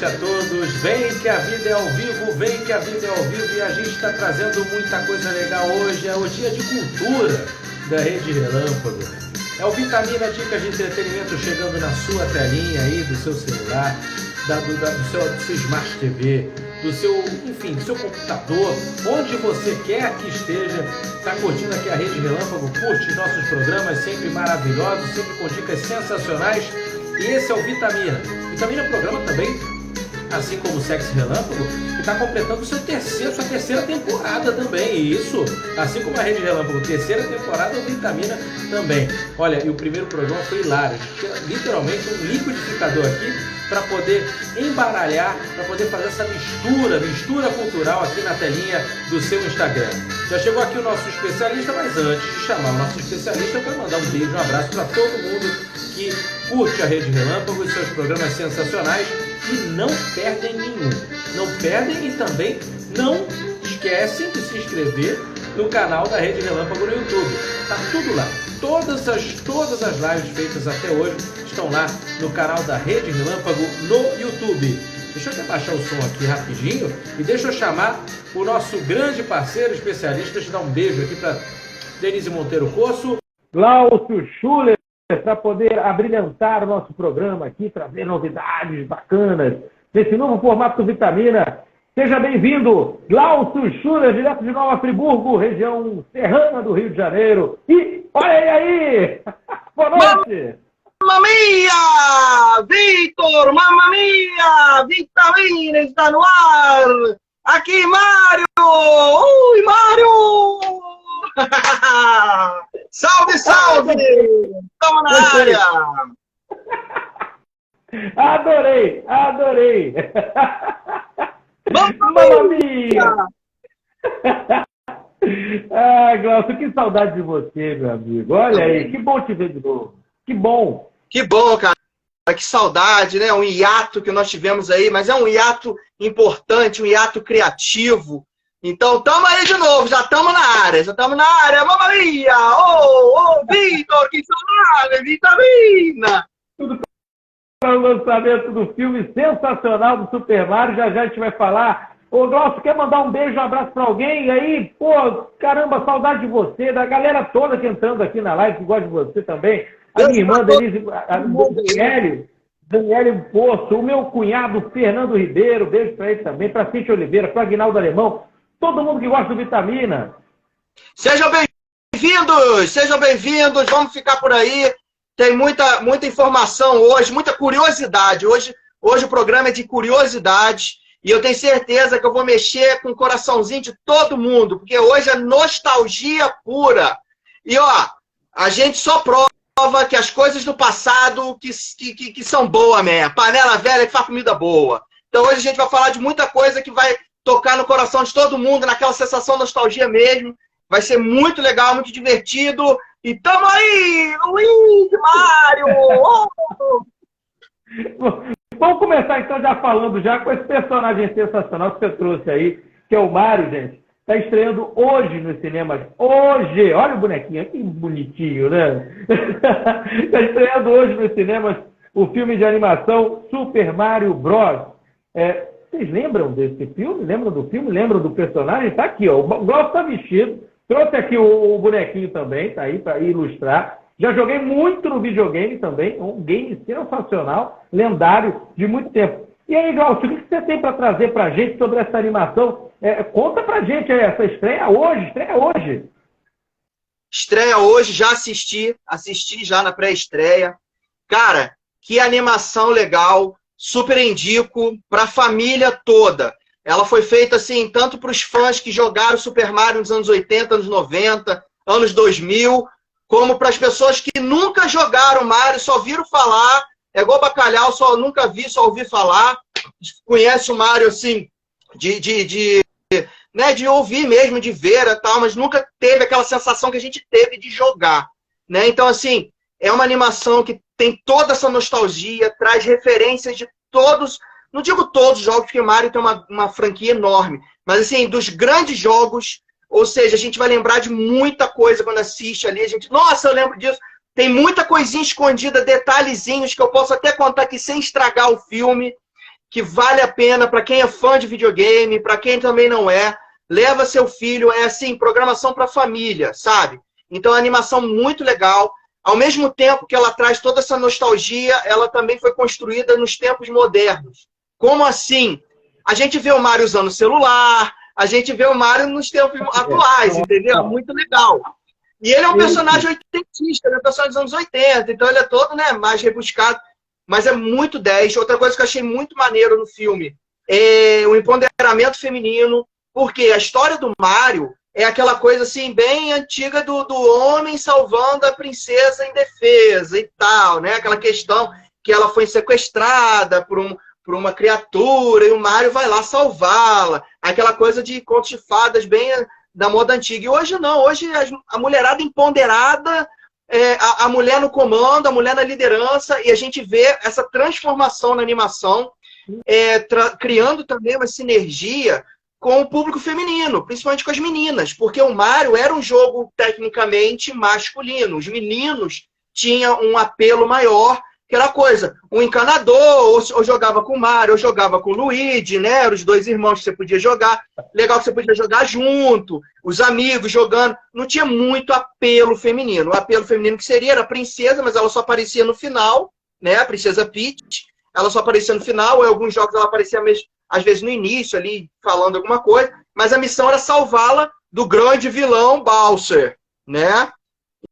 noite a todos. Vem que a vida é ao vivo, vem que a vida é ao vivo e a gente está trazendo muita coisa legal hoje. É o dia de cultura da Rede Relâmpago. É o Vitamina Dicas de Entretenimento chegando na sua telinha aí, do seu celular, do seu Smart TV, do seu computador, onde você quer que esteja. Está curtindo aqui a Rede Relâmpago, curte nossos programas sempre maravilhosos, sempre com dicas sensacionais. E esse é o Vitamina. Vitamina é um programa também, assim como o Sexy Relâmpago, que está completando sua terceira temporada também. E isso, assim como a Rede Relâmpago, terceira temporada, o Vitamina também. Olha, e o primeiro programa foi hilário. Literalmente um liquidificador aqui para poder embaralhar, para poder fazer essa mistura cultural aqui na telinha do seu Instagram. Já chegou aqui o nosso especialista, mas antes de chamar o nosso especialista, eu quero mandar um beijo, um abraço para todo mundo que curte a Rede Relâmpago e seus programas sensacionais e não perdem nenhum. Não perdem e também não esquecem de se inscrever no canal da Rede Relâmpago no YouTube. Tá tudo lá. Todas as lives feitas até hoje estão lá no canal da Rede Relâmpago no YouTube. Deixa eu até baixar o som aqui rapidinho e deixa eu chamar o nosso grande parceiro especialista. Deixa eu dar um beijo aqui para Denise Monteiro Coço, Glaucio Schuller, para poder abrilhantar o nosso programa aqui, trazer novidades bacanas nesse novo formato do Vitamina. Seja bem-vindo, Glaucio Schuller, direto de Nova Friburgo, região serrana do Rio de Janeiro. E olha ele aí! Boa noite! Mamma mia! Vitor, mamma mia! Vitamina está no ar! Aqui, Mário! Ui, Mário! Salve, salve! Estamos na área! Adorei! Mamma mia! Ah, Glaucio, que saudade de você, meu amigo. Olha aí, que bom te ver de novo. Que bom! Que bom, cara. Que saudade, né? Um hiato que nós tivemos aí, mas é um hiato importante, um hiato criativo. Então, estamos aí de novo, já estamos na área. Mamma mia! Ô, Vitor, que saudade! Vitamina! Tudo para o lançamento do filme sensacional do Super Mario. Já a gente vai falar. Ô, Glaucio, quer mandar um beijo, um abraço para alguém? E aí, pô, caramba, saudade de você, da galera toda que entrando aqui na live, que gosta de você também. A minha irmã, Denise, Daniele Poço, o meu cunhado, Fernando Ribeiro, beijo para ele também, para Cíntia Oliveira, para Aguinaldo Alemão, todo mundo que gosta do Vitamina. Sejam bem-vindos, vamos ficar por aí. Tem muita informação hoje, muita curiosidade. Hoje o programa é de curiosidade e eu tenho certeza que eu vou mexer com o coraçãozinho de todo mundo, porque hoje é nostalgia pura. E, ó, a gente só prova que as coisas do passado que são boas mesmo. Panela velha que faz comida boa. Então hoje a gente vai falar de muita coisa que vai tocar no coração de todo mundo, naquela sensação de nostalgia mesmo. Vai ser muito legal, muito divertido. E tamo aí, Luiz, Mário! Vamos começar então já falando já com esse personagem sensacional que você trouxe aí, que é o Mário, gente. Está estreando hoje nos cinemas. Hoje! Olha o bonequinho, que bonitinho, né? Está estreando hoje nos cinemas o filme de animação Super Mario Bros. Vocês lembram desse filme? Lembram do filme? Lembram do personagem? Está aqui, ó. O Glaucio está vestido. Trouxe aqui o bonequinho também, tá aí para ilustrar. Já joguei muito no videogame também. Um game sensacional, lendário, de muito tempo. E aí, Glaucio, o que você tem para trazer para a gente sobre essa animação? Conta pra gente essa estreia hoje. Estreia hoje, já assisti já na pré-estreia. Cara, que animação legal, super indico pra família toda. Ela foi feita assim, tanto para os fãs que jogaram Super Mario nos anos 80, anos 90, anos 2000, como para as pessoas que nunca jogaram Mario, só viram falar, é igual bacalhau, só nunca vi, só ouvi falar. Conhece o Mario assim, de ouvir mesmo, de ver e tal, mas nunca teve aquela sensação que a gente teve de jogar, né? Então, assim, é uma animação que tem toda essa nostalgia, traz referências de todos, não digo todos os jogos, porque Mario tem uma franquia enorme, mas, assim, dos grandes jogos, ou seja, a gente vai lembrar de muita coisa quando assiste ali, a gente, nossa, eu lembro disso, tem muita coisinha escondida, detalhezinhos que eu posso até contar aqui sem estragar o filme, que vale a pena para quem é fã de videogame, para quem também não é. Leva seu filho, é assim, programação para família, sabe? Então, a animação muito legal. Ao mesmo tempo que ela traz toda essa nostalgia, ela também foi construída nos tempos modernos. Como assim? A gente vê o Mario usando celular, a gente vê o Mario nos tempos atuais, entendeu? Muito legal. E ele é um personagem oitentista, ele é um personagem dos anos 80, então ele é todo, né, mais rebuscado, mas é muito 10. Outra coisa que eu achei muito maneiro no filme é o empoderamento feminino, porque a história do Mario é aquela coisa assim, bem antiga do homem salvando a princesa em defesa e tal, né? Aquela questão que ela foi sequestrada por uma criatura e o Mario vai lá salvá-la. Aquela coisa de contos de fadas bem da moda antiga. E hoje não, hoje a mulherada empoderada, a mulher no comando, a mulher na liderança, e a gente vê essa transformação na animação, criando também uma sinergia com o público feminino, principalmente com as meninas, porque o Mario era um jogo tecnicamente masculino. Os meninos tinham um apelo maior, que era coisa, um encanador, ou jogava com o Mario, ou jogava com o Luigi, né? Eram os dois irmãos que você podia jogar. Legal que você podia jogar junto, os amigos jogando. Não tinha muito apelo feminino. O apelo feminino que seria era a princesa, mas ela só aparecia no final, né? A princesa Peach. Ela só aparecia no final, ou em alguns jogos ela aparecia às vezes no início, ali, falando alguma coisa. Mas a missão era salvá-la do grande vilão Bowser, né?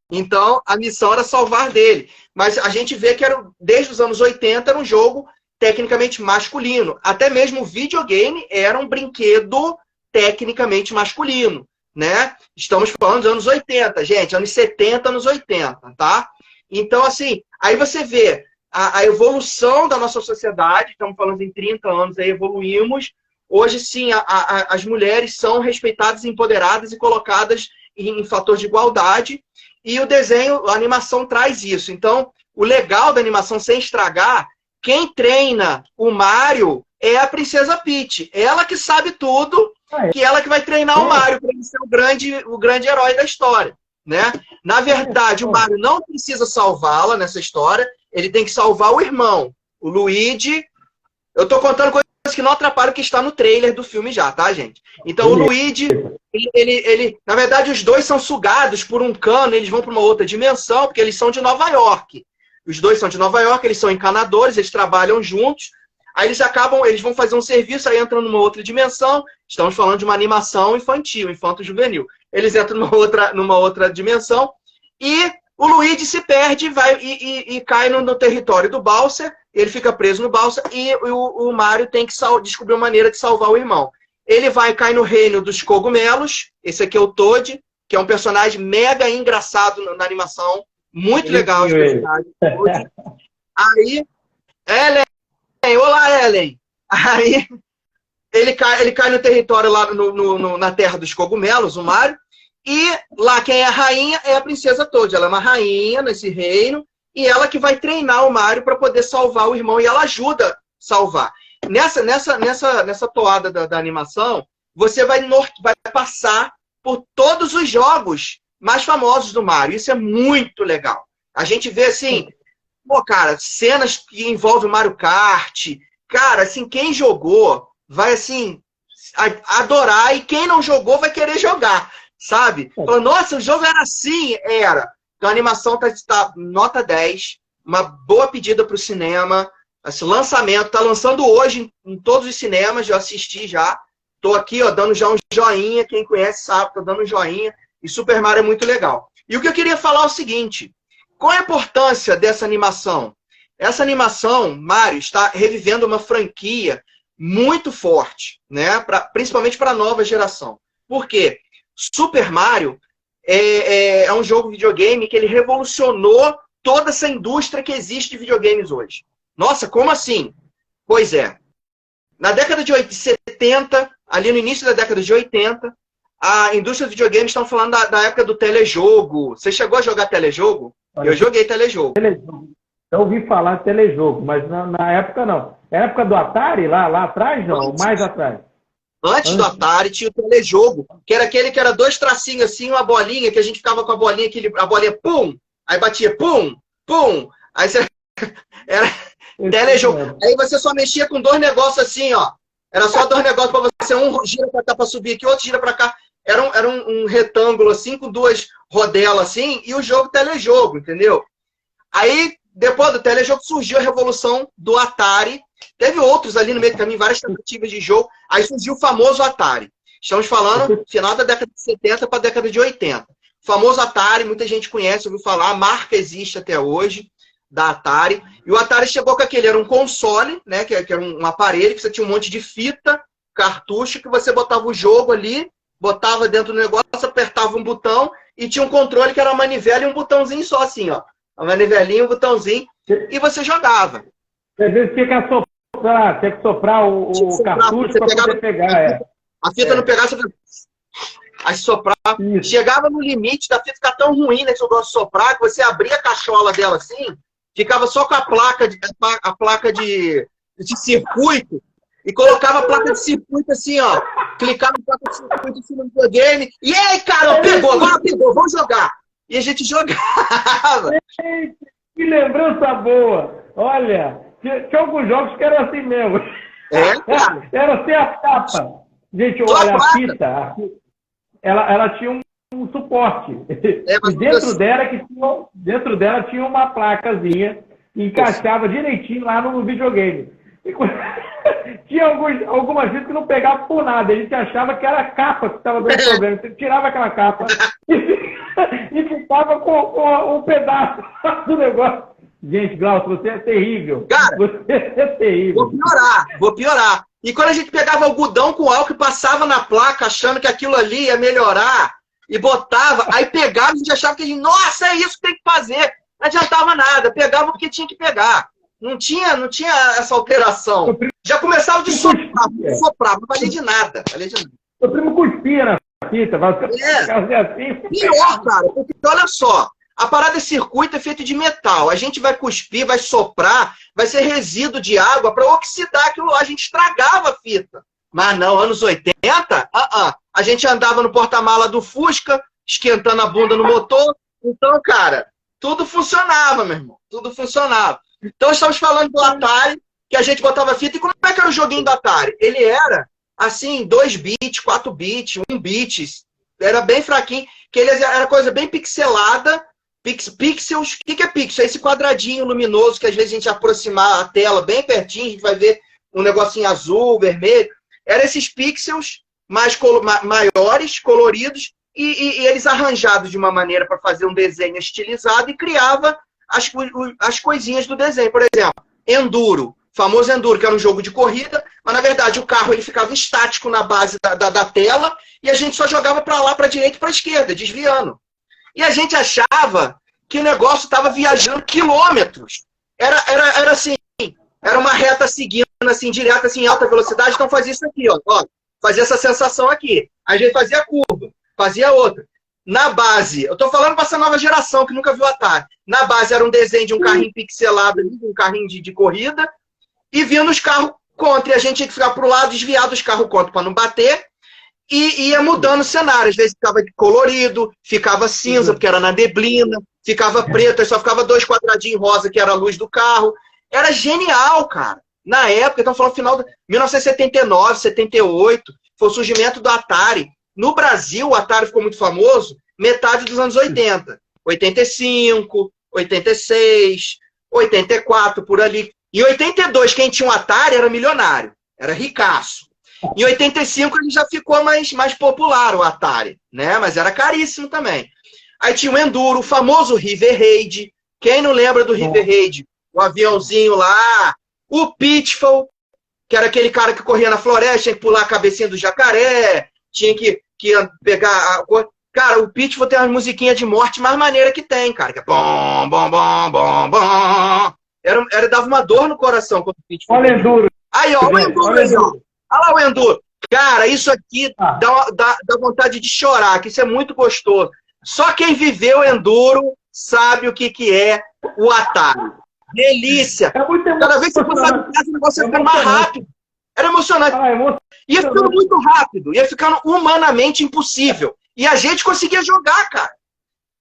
Então, a missão era salvar dele. Mas a gente vê que desde os anos 80 era um jogo tecnicamente masculino. Até mesmo o videogame era um brinquedo tecnicamente masculino, né? Estamos falando dos anos 80, gente. Anos 70, anos 80, tá? Então, assim, aí você vê a evolução da nossa sociedade. Estamos falando em 30 anos, aí evoluímos. Hoje, sim, as mulheres são respeitadas, empoderadas e colocadas em fator de igualdade. E o desenho, a animação traz isso. Então, o legal da animação, sem estragar, quem treina o Mario é a Princesa Peach. Ela que sabe tudo, que ela que vai treinar o Mario para ele ser o grande herói da história, né? Na verdade, o Mario não precisa salvá-la nessa história, ele tem que salvar o irmão, o Luigi. Eu tô contando coisas que não atrapalham o que está no trailer do filme já, tá, gente? Então, o Luigi, na verdade, os dois são sugados por um cano, eles vão para uma outra dimensão, porque eles são de Nova York. Os dois são de Nova York, eles são encanadores, eles trabalham juntos. Aí eles vão fazer um serviço, aí entram numa outra dimensão. Estamos falando de uma animação infantil, infanto-juvenil. Eles entram numa outra dimensão e o Luigi se perde e cai no território do Bowser. Ele fica preso no Bowser e o Mario tem que descobrir uma maneira de salvar o irmão. Ele vai cair no reino dos cogumelos. Esse aqui é o Toad, que é um personagem mega engraçado na animação. Muito legal esse personagem. Aí, Ellen, olá, Ellen. Aí, ele cai no território lá na terra dos cogumelos, o Mario. E lá quem é a rainha é a Princesa Toad. Ela é uma rainha nesse reino. E ela que vai treinar o Mario para poder salvar o irmão. E ela ajuda a salvar. Nessa toada da animação, você vai passar por todos os jogos mais famosos do Mario. Isso é muito legal. A gente vê, assim, cara, cenas que envolvem o Mario Kart. Cara, assim, quem jogou vai, assim, adorar. E quem não jogou vai querer jogar, sabe? Fala, nossa, o jogo era assim? Era. Então, a animação está nota 10. Uma boa pedida para o cinema. Esse lançamento está lançando hoje em todos os cinemas. Eu assisti já. Estou aqui, ó, dando já um joinha. Quem conhece sabe, estou dando um joinha. E Super Mario é muito legal. E o que eu queria falar é o seguinte. Qual é a importância dessa animação? Essa animação, Mario, está revivendo uma franquia muito forte, né? Principalmente para a nova geração. Por quê? Super Mario é um jogo videogame que ele revolucionou toda essa indústria que existe de videogames hoje. Nossa, como assim? Pois é. Na década de 70, ali no início da década de 80, a indústria de videogames, estão falando da época do telejogo. Você chegou a jogar telejogo? Eu joguei telejogo. Eu ouvi falar de telejogo, mas na época não. É a época do Atari, lá atrás, não? Mais atrás? Antes do Atari tinha o telejogo, que era aquele que era dois tracinhos assim, uma bolinha, que a gente ficava com a bolinha, a bolinha pum, aí batia pum, pum, aí você... Telejogo. Aí você só mexia com 2 negócios assim, ó. Era só 2 negócios para você. Um gira para cá para subir aqui, outro gira para cá. Era um retângulo assim, com 2 rodelas assim, e o jogo telejogo, entendeu? Aí, depois do telejogo, surgiu a revolução do Atari. Teve outros ali no meio do caminho, várias tentativas de jogo. Aí surgiu o famoso Atari. Estamos falando final da década de 70 para a década de 80. O famoso Atari, muita gente conhece, ouviu falar. A marca existe até hoje, da Atari. E o Atari chegou com aquele, era um console, né, que era um aparelho, que você tinha um monte de fita, cartucho, que você botava o jogo ali, botava dentro do negócio, apertava um botão, e tinha um controle que era uma manivela e um botãozinho só assim, ó. Uma manivelinha, um botãozinho, e você jogava. Às vezes tinha que soprar o cartucho para poder pegar. A fita não pegava, você aí soprar. Isso. Chegava no limite da fita ficar tão ruim, né, que você gosta de soprar, que você abria a cachola dela assim, ficava só com a placa de circuito, e colocava a placa de circuito assim, ó. Clicava na placa de circuito assim no videogame. E aí, cara, agora pegou, vamos jogar. E a gente jogava. Que lembrança boa! Olha, tinha alguns jogos que eram assim mesmo. Cara. Era sem a capa. Gente, olha, a fita, ela tinha um suporte. E dentro dela tinha uma placazinha que encaixava direitinho lá no videogame. E tinha algumas vezes que não pegava por nada. A gente achava que era a capa que estava dando problema. Você tirava aquela capa e ficava com um pedaço do negócio. Gente, Glaucio, você é terrível. Cara, você é terrível. Vou piorar. E quando a gente pegava algodão com álcool e passava na placa, achando que aquilo ali ia melhorar, e botava, aí pegava e a gente achava que nossa, é isso que tem que fazer. Não adiantava nada, pegava porque tinha que pegar. Não tinha essa alteração. Já começava de soprar, não valia de nada. O primo cuspia na fita, vai assim. Pior, cara, porque olha só, a parada de circuito é feita de metal. A gente vai cuspir, vai soprar, vai ser resíduo de água para oxidar aquilo lá. A gente estragava a fita. Mas não, anos 80, a gente andava no porta-mala do Fusca, esquentando a bunda no motor. Então, cara, tudo funcionava, meu irmão. Tudo funcionava. Então, estamos falando do Atari, que a gente botava fita. E como é que era o joguinho do Atari? Ele era, assim, 2 bits, 4 bits, 1 bits. Era bem fraquinho. Que ele era coisa bem pixelada. Pixels. O que é pixel? É esse quadradinho luminoso que às vezes a gente aproximar a tela bem pertinho, a gente vai ver um negocinho azul, vermelho. Eram esses pixels maiores, coloridos, e eles arranjados de uma maneira para fazer um desenho estilizado e criava as coisinhas do desenho. Por exemplo, Enduro. Famoso Enduro, que era um jogo de corrida, mas na verdade o carro ele ficava estático na base da tela e a gente só jogava para lá, para a direita e para a esquerda, desviando. E a gente achava que o negócio estava viajando quilômetros. Era assim, era uma reta seguindo, assim, direta, assim, em alta velocidade, então fazia isso aqui, ó. Fazia essa sensação aqui. A gente fazia a curva, fazia outra. Na base, eu tô falando para essa nova geração que nunca viu Atari. Na base era um desenho de um carrinho pixelado, um carrinho de corrida, e vindo os carros contra. E a gente tinha que ficar pro lado, desviar dos carros contra para não bater. E ia mudando o cenário. Às vezes ficava colorido, ficava cinza, porque era na neblina, ficava preto, aí só ficava 2 quadradinhos rosa, que era a luz do carro. Era genial, cara. Na época, estamos falando final de 1979, 78, foi o surgimento do Atari. No Brasil, o Atari ficou muito famoso metade dos anos 80. 85, 86, 84, por ali. Em 82, quem tinha um Atari era milionário, era ricaço. Em 85 ele já ficou mais popular, o Atari, né? Mas era caríssimo também. Aí tinha o Enduro, o famoso River Raid. Quem não lembra do River Raid? O aviãozinho lá. O Pitfall, que era aquele cara que corria na floresta, tinha que pular a cabecinha do jacaré, tinha que pegar a... Cara, o Pitfall tem uma musiquinha de morte mais maneira que tem, cara. Que é bom, bom, bom, bom, bom. Dava uma dor no coração quando o Pitfall. Olha o Enduro. Aí, ó, o Enduro aí, ó. Olha lá o Enduro. Cara, isso aqui dá vontade de chorar, que isso é muito gostoso. Só quem viveu o Enduro sabe o que é o Atari. Delícia. Cada vez que você passava em casa, o negócio ia ficando mais rápido. Era emocionante. Ia ficando muito rápido. Ia ficando humanamente impossível. E a gente conseguia jogar, cara.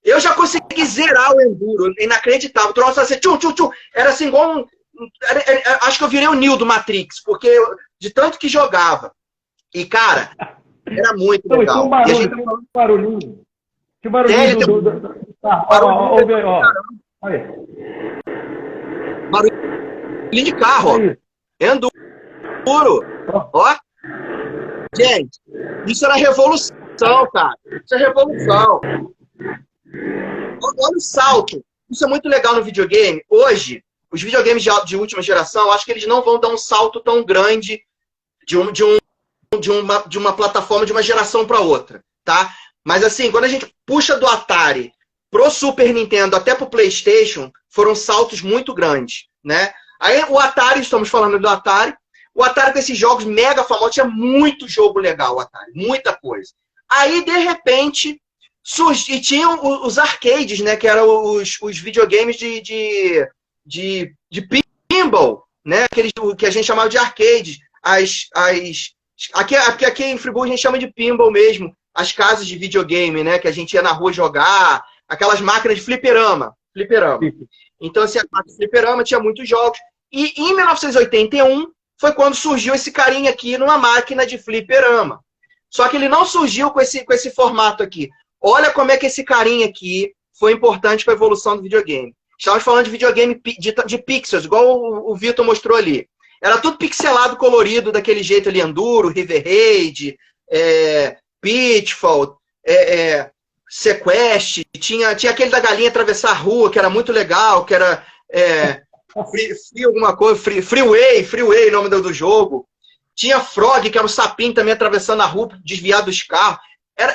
Eu já consegui zerar o Enduro. Inacreditável. Troço assim, tchum, tchum, tchum. Era assim, igual Acho que eu virei o Neo do Matrix, porque de tanto que jogava. E, cara, era muito legal. Tinha um barulhinho. Tinha um barulhinho barulhinho de carro, ó. Enduro. Ó. Gente, isso era revolução, cara. Isso é revolução. Olha o salto. Isso é muito legal no videogame. Hoje, os videogames de última geração, acho que eles não vão dar um salto tão grande de uma plataforma de uma geração para outra, tá? Mas assim, quando a gente puxa do Atari pro Super Nintendo até pro PlayStation, foram saltos muito grandes, né? Aí o Atari, estamos falando do Atari, o Atari com esses jogos mega famosos, tinha muito jogo legal, o Atari, muita coisa. Aí, de repente, e tinham os arcades, né? Que eram os videogames de pinball, né? Aqueles que a gente chamava de arcades. Aqui em Friburgo a gente chama de pinball mesmo. As casas de videogame, né? Que a gente ia na rua jogar. Aquelas máquinas de fliperama. Então, assim, a máquina de fliperama tinha muitos jogos. E em 1981 foi quando surgiu esse carinha aqui numa máquina de fliperama. Só que ele não surgiu com esse formato aqui. Olha como é que esse carinha aqui foi importante para a evolução do videogame. Estamos falando de videogame de pixels, igual o Vitor mostrou ali. Era tudo pixelado, colorido, daquele jeito ali, Enduro, River Raid, Pitfall, Sequest, tinha aquele da galinha atravessar a rua, que era muito legal, que era Freeway, nome do jogo. Tinha Frog, que era um sapinho também atravessando a rua, desviado dos carros.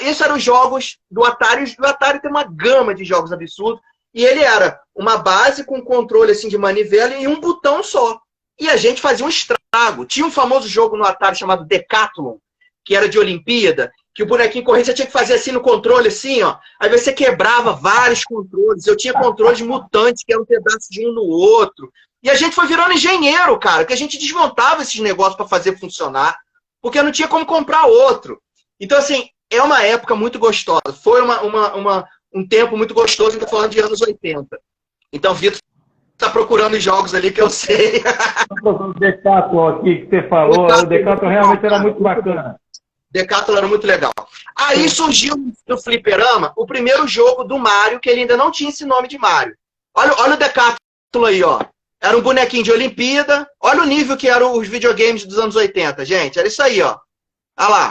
Esses eram os jogos do Atari. O Atari tem uma gama de jogos absurdos. E ele era uma base com controle assim, de manivela e um botão só. E a gente fazia um estrago. Tinha um famoso jogo no Atari chamado Decathlon, que era de Olimpíada, que o bonequinho corrente você tinha que fazer assim no controle, assim, ó. Aí você quebrava vários controles. Eu tinha controles mutantes, que eram um pedaço de um no outro. E a gente foi virando engenheiro, cara, que a gente desmontava esses negócios para fazer funcionar, porque não tinha como comprar outro. Então, assim, é uma época muito gostosa. Foi um tempo muito gostoso, estou falando de anos 80. Então, o Vitor está procurando jogos ali que eu sei. Estou procurando o Decathlon aqui que você falou. O Decathlon realmente era muito bacana. Decathlon era muito legal. Aí surgiu no fliperama o primeiro jogo do Mario, que ele ainda não tinha esse nome de Mario. Olha o Decathlon aí, ó. Era um bonequinho de Olimpíada. Olha o nível que eram os videogames dos anos 80, gente. Era isso aí, ó. Olha lá.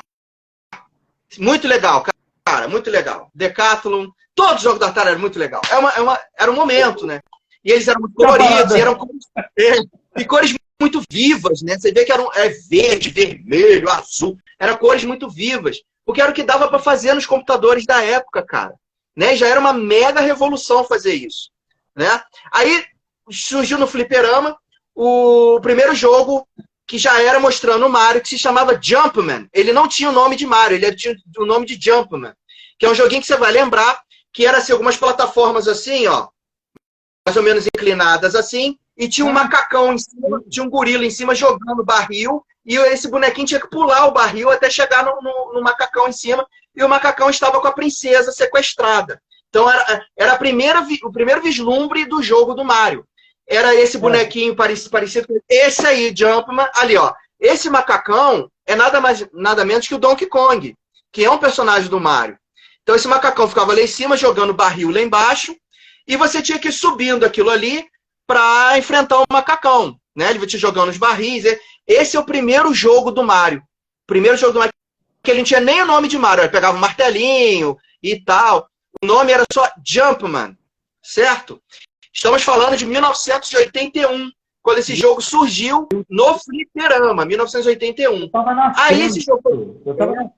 Muito legal, cara. Muito legal. Decathlon. Todos os jogos da Atari eram muito legal. Era um momento, né? E eles eram muito coloridos. E cores muito vivas, né? Você vê que eram verde, vermelho, azul. Eram cores muito vivas. Porque era o que dava para fazer nos computadores da época, cara. Né? Já era uma mega revolução fazer isso. Né? Aí surgiu no fliperama o primeiro jogo que já era mostrando o Mario, que se chamava Jumpman. Ele não tinha o nome de Mario, ele tinha o nome de Jumpman, que é um joguinho que você vai lembrar, que era assim, algumas plataformas assim, ó, mais ou menos inclinadas assim, e tinha um macacão em cima, tinha um gorila em cima jogando barril, e esse bonequinho tinha que pular o barril até chegar no macacão em cima, e o macacão estava com a princesa sequestrada. Então era o primeiro vislumbre do jogo do Mario. Era esse bonequinho parecido com esse aí, Jumpman, ali, ó. Esse macacão é nada menos que o Donkey Kong, que é um personagem do Mario. Então esse macacão ficava lá em cima, jogando barril lá embaixo, e você tinha que ir subindo aquilo ali para enfrentar o macacão, né? Ele vai te jogando os barris. Esse é o primeiro jogo do Mario. O primeiro jogo do Mario, que ele não tinha nem o nome de Mario. Ele pegava um martelinho e tal. O nome era só Jumpman, certo? Estamos falando de 1981, quando esse jogo surgiu no fliperama, 1981. Aí esse jogo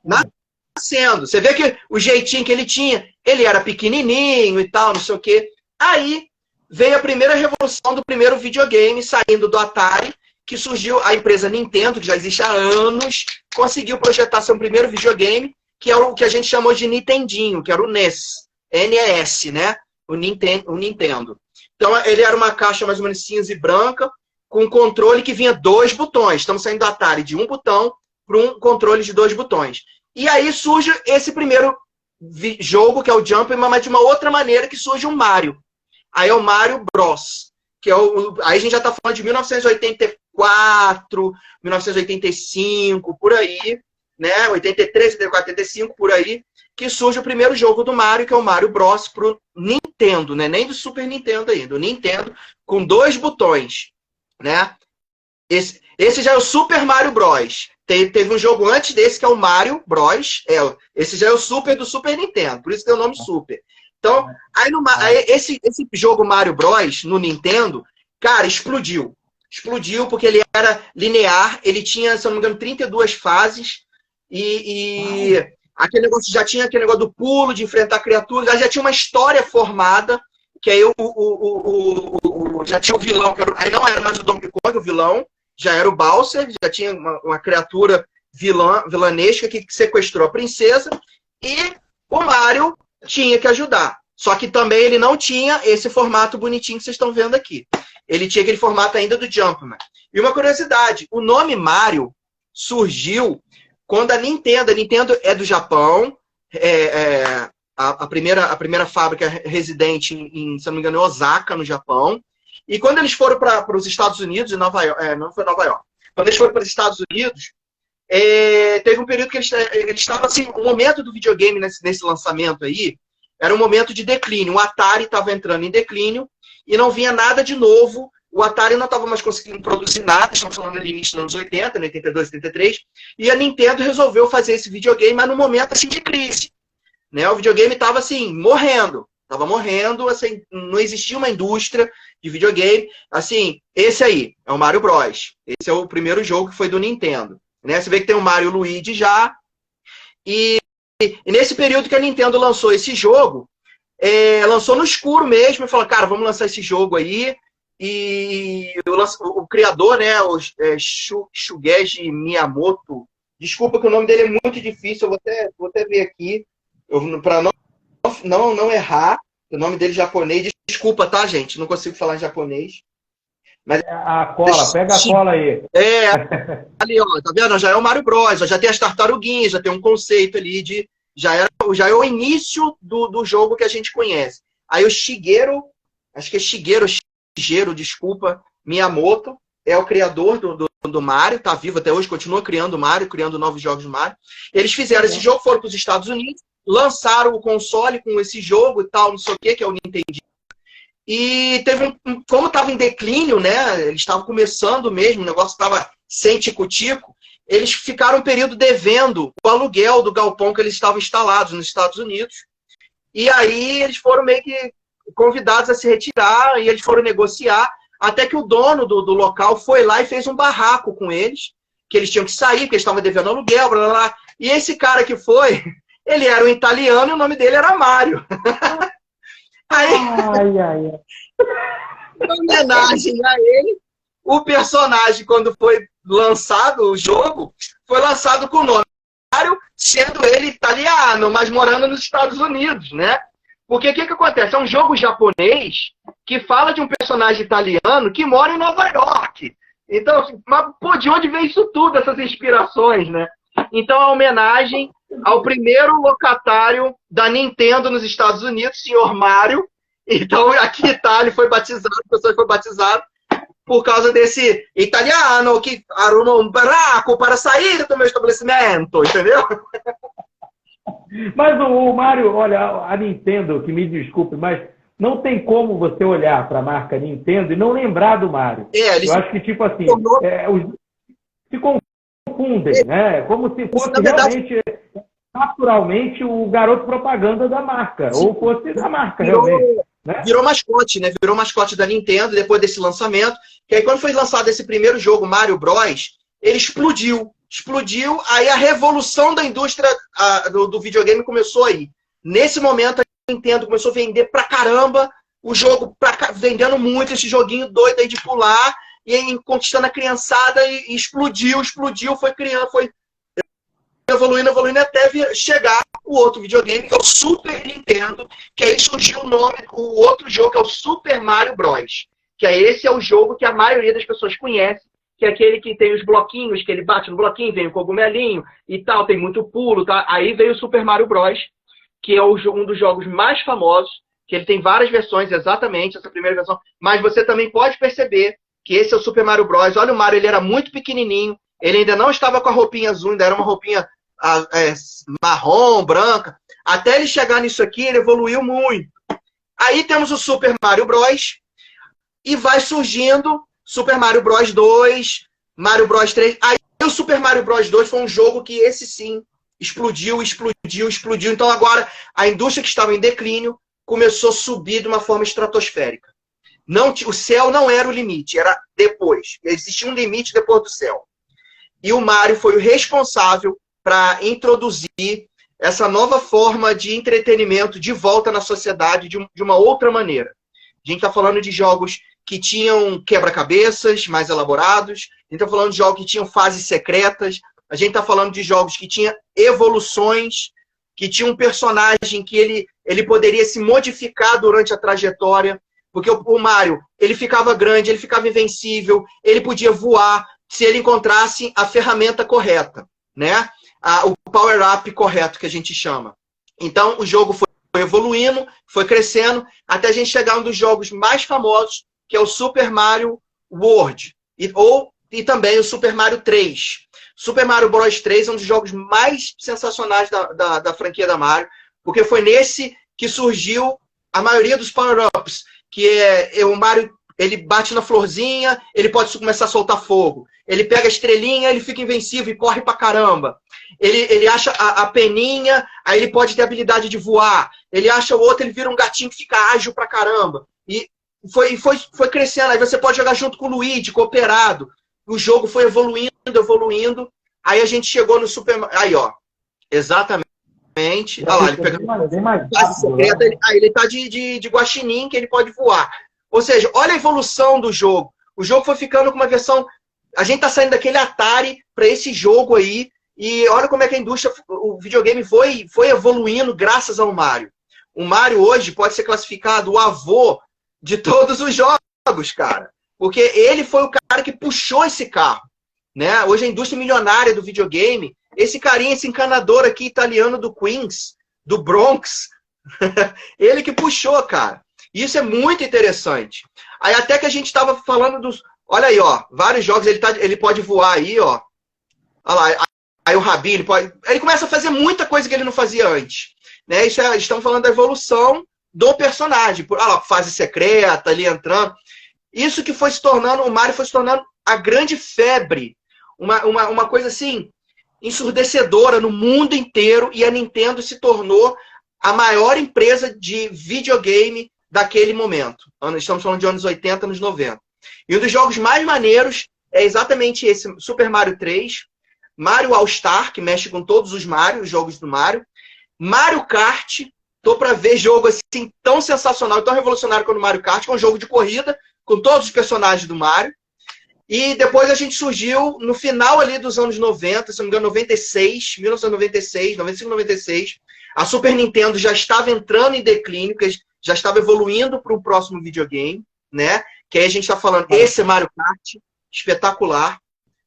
nascendo. Você vê que o jeitinho que ele tinha, ele era pequenininho e tal, não sei o quê. Aí veio a primeira revolução do primeiro videogame, saindo do Atari, que surgiu a empresa Nintendo, que já existe há anos, conseguiu projetar seu primeiro videogame, que é o que a gente chamou de Nintendinho, que era o NES, NES, né? O Nintendo. Então, ele era uma caixa mais ou menos cinza e branca, com um controle que vinha 2 botões. Estamos saindo do Atari de um botão para um controle de 2 botões. E aí surge esse primeiro jogo, que é o Jumpman, mas de uma outra maneira que surge um Mario. Aí é o Mario Bros, que é aí a gente já está falando de 1984, 1985, por aí, né? 83, 84, 85, por aí, que surge o primeiro jogo do Mario, que é o Mario Bros. Pro Nintendo, né? Nem do Super Nintendo ainda, o Nintendo, com 2 botões, né? Esse já é o Super Mario Bros. Teve um jogo antes desse, que é o Mario Bros. Esse já é o Super do Super Nintendo, por isso tem o nome Super. Então, esse jogo Mario Bros. No Nintendo, cara, explodiu. Explodiu porque ele era linear, ele tinha, se eu não me engano, 32 fases, e aquele negócio, já tinha aquele negócio do pulo, de enfrentar criaturas, já tinha uma história formada, que aí já tinha o vilão, aí não era mais o Donkey Kong, o vilão, já era o Bowser, já tinha uma criatura vilanesca que sequestrou a princesa, e o Mario tinha que ajudar. Só que também ele não tinha esse formato bonitinho que vocês estão vendo aqui. Ele tinha aquele formato ainda do Jumpman. E uma curiosidade, o nome Mario surgiu quando a Nintendo é do Japão, a primeira fábrica residente em, se não me engano, Osaka, no Japão. E quando eles foram para os Estados Unidos, em Nova York, não foi Nova York, quando eles foram para os Estados Unidos, teve um período que eles estavam, assim, o momento do videogame nesse lançamento aí, era um momento de declínio. O Atari estava entrando em declínio e não vinha nada de novo. O Atari não estava mais conseguindo produzir nada, estamos falando ali início dos anos 80, 82, 83, e a Nintendo resolveu fazer esse videogame, mas num momento assim de crise, né? O videogame estava assim, morrendo, assim, não existia uma indústria de videogame. Assim, esse aí é o Mario Bros. Esse é o primeiro jogo que foi do Nintendo, né? Você vê que tem o Mario e o Luigi já, e nesse período que a Nintendo lançou esse jogo, lançou no escuro mesmo, e falou, cara, vamos lançar esse jogo aí. E o criador, né, Shugeji Miyamoto, desculpa que o nome dele é muito difícil, eu vou até ver aqui, para não errar, o nome dele é japonês, desculpa, tá, gente, não consigo falar em japonês. Mas a cola, pega a cola aí. Ali, ó, tá vendo? Já é o Mario Bros, já tem as tartaruguinhas, já tem um conceito ali de... Já é o início do jogo que a gente conhece. Aí o Shigeru, acho que é Shigeru, desculpa, Miyamoto, é o criador do Mario, tá vivo até hoje, continua criando Mario, criando novos jogos de Mario. Eles fizeram esse jogo, foram para os Estados Unidos, lançaram o console com esse jogo e tal, não sei o que é o Nintendo. E teve como estava em declínio, né? Eles estavam começando mesmo, o negócio estava sem tico-tico. Eles ficaram um período devendo o aluguel do galpão que eles estavam instalados nos Estados Unidos. E aí eles foram meio que convidados a se retirar e eles foram negociar, até que o dono do local foi lá e fez um barraco com eles, que eles tinham que sair, porque eles estavam devendo aluguel, blá, blá, blá. E esse cara que foi, ele era um italiano e o nome dele era Mário. Aí, em homenagem a ele, o personagem, quando foi lançado o jogo, foi lançado com o nome Mário, sendo ele italiano, mas morando nos Estados Unidos, né? Porque o que acontece? É um jogo japonês que fala de um personagem italiano que mora em Nova York. Então, mas, pô, de onde vem isso tudo, essas inspirações, né? Então, a homenagem ao primeiro locatário da Nintendo nos Estados Unidos, senhor Mário. Então, aqui Itália foi batizado, a pessoa foi batizada por causa desse italiano que arrumou um barraco para sair do meu estabelecimento, entendeu? Mas o Mário, olha, a Nintendo, que me desculpe, mas não tem como você olhar para a marca Nintendo e não lembrar do Mário. Eu acho que, tipo assim, se confundem, né? Como se fosse realmente, naturalmente, o garoto propaganda da marca, ou fosse da marca, realmente. Né? Virou mascote, né? Virou mascote da Nintendo depois desse lançamento. Que aí, quando foi lançado esse primeiro jogo, Mario Bros., ele explodiu. Explodiu, aí a revolução da indústria do videogame começou aí. Nesse momento, a Nintendo começou a vender pra caramba o jogo, vendendo muito esse joguinho doido aí de pular, e aí conquistando a criançada, e explodiu, foi criando, foi evoluindo até chegar o outro videogame, que é o Super Nintendo, que aí surgiu o nome, o outro jogo, que é o Super Mario Bros. Que esse é o jogo que a maioria das pessoas conhece, que é aquele que tem os bloquinhos, que ele bate no bloquinho, vem o cogumelinho e tal, tem muito pulo, tá? Aí veio o Super Mario Bros., que é um dos jogos mais famosos, que ele tem várias versões, exatamente, essa primeira versão, mas você também pode perceber que esse é o Super Mario Bros. Olha o Mario, ele era muito pequenininho, ele ainda não estava com a roupinha azul, ainda era uma roupinha marrom, branca. Até ele chegar nisso aqui, ele evoluiu muito. Aí temos o Super Mario Bros. E vai surgindo Super Mario Bros 2, Mario Bros 3. Aí o Super Mario Bros 2 foi um jogo que esse sim explodiu. Então agora a indústria que estava em declínio começou a subir de uma forma estratosférica. Não, o céu não era o limite, era depois. Existia um limite depois do céu. E o Mario foi o responsável para introduzir essa nova forma de entretenimento de volta na sociedade de uma outra maneira. A gente está falando de jogos que tinham quebra-cabeças mais elaborados, a gente está falando de jogos que tinham fases secretas, a gente está falando de jogos que tinham evoluções, que tinha um personagem que ele poderia se modificar durante a trajetória, porque o Mario, ele ficava grande, ele ficava invencível, ele podia voar se ele encontrasse a ferramenta correta, né? O power-up correto, que a gente chama. Então, o jogo foi evoluindo, foi crescendo, até a gente chegar a um dos jogos mais famosos, que é o Super Mario World, e também o Super Mario 3. Super Mario Bros 3 é um dos jogos mais sensacionais da franquia da Mario, porque foi nesse que surgiu a maioria dos power-ups, que o Mario, ele bate na florzinha, ele pode começar a soltar fogo. Ele pega a estrelinha, ele fica invencível e corre pra caramba. Ele acha a peninha, aí ele pode ter a habilidade de voar. Ele acha o outro, ele vira um gatinho que fica ágil pra caramba. E foi crescendo. Aí você pode jogar junto com o Luigi, cooperado. O jogo foi evoluindo. Aí a gente chegou no Super Mario. Aí, ó. Exatamente. Olha lá, ele pega base secreta. Aí ele tá de guaxinim, que ele pode voar. Ou seja, olha a evolução do jogo. O jogo foi ficando com uma versão... A gente tá saindo daquele Atari para esse jogo aí. E olha como é que a indústria, o videogame foi evoluindo graças ao Mario. O Mario hoje pode ser classificado o avô de todos os jogos, cara. Porque ele foi o cara que puxou esse carro. Né? Hoje a indústria milionária do videogame, esse carinha, esse encanador aqui italiano do Queens, do Bronx, ele que puxou, cara. Isso é muito interessante. Aí até que a gente estava falando dos... Olha aí, ó, vários jogos, ele pode voar aí, ó. Olha lá, aí o rabinho, ele começa a fazer muita coisa que ele não fazia antes. Né? Estamos falando da evolução do personagem. Olha lá, fase secreta, ali entrando. Isso que foi se tornando, o Mario foi se tornando a grande febre. Uma coisa assim, ensurdecedora no mundo inteiro, e a Nintendo se tornou a maior empresa de videogame daquele momento. Estamos falando de anos 80, anos 90. E um dos jogos mais maneiros é exatamente esse Super Mario 3, Mario All-Star, que mexe com todos os Mario, os jogos do Mario, Mario Kart, tô pra ver jogo assim tão sensacional, tão revolucionário quanto o Mario Kart, que é um jogo de corrida com todos os personagens do Mario. E depois a gente surgiu no final ali dos anos 90, se não me engano, 1996, 95, 96. A Super Nintendo já estava entrando em declínio, que já estava evoluindo para o próximo videogame, né? Que aí a gente está falando, esse é Mario Kart, espetacular,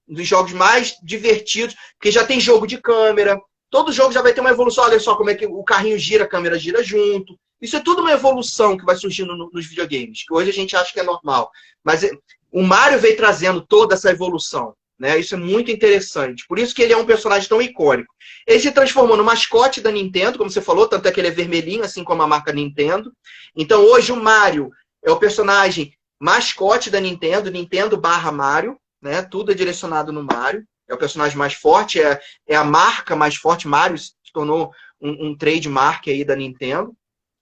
um dos jogos mais divertidos, porque já tem jogo de câmera, todo jogo já vai ter uma evolução, olha só como é que o carrinho gira, a câmera gira junto. Isso é tudo uma evolução que vai surgindo nos videogames, que hoje a gente acha que é normal. Mas o Mario veio trazendo toda essa evolução, né? Isso é muito interessante. Por isso que ele é um personagem tão icônico. Ele se transformou no mascote da Nintendo, como você falou, tanto é que ele é vermelhinho, assim como a marca Nintendo. Então hoje o Mario é o personagem mascote da Nintendo, Nintendo/Mario, né? Tudo é direcionado no Mario. É o personagem mais forte, é a marca mais forte. Mario se tornou um trademark aí da Nintendo,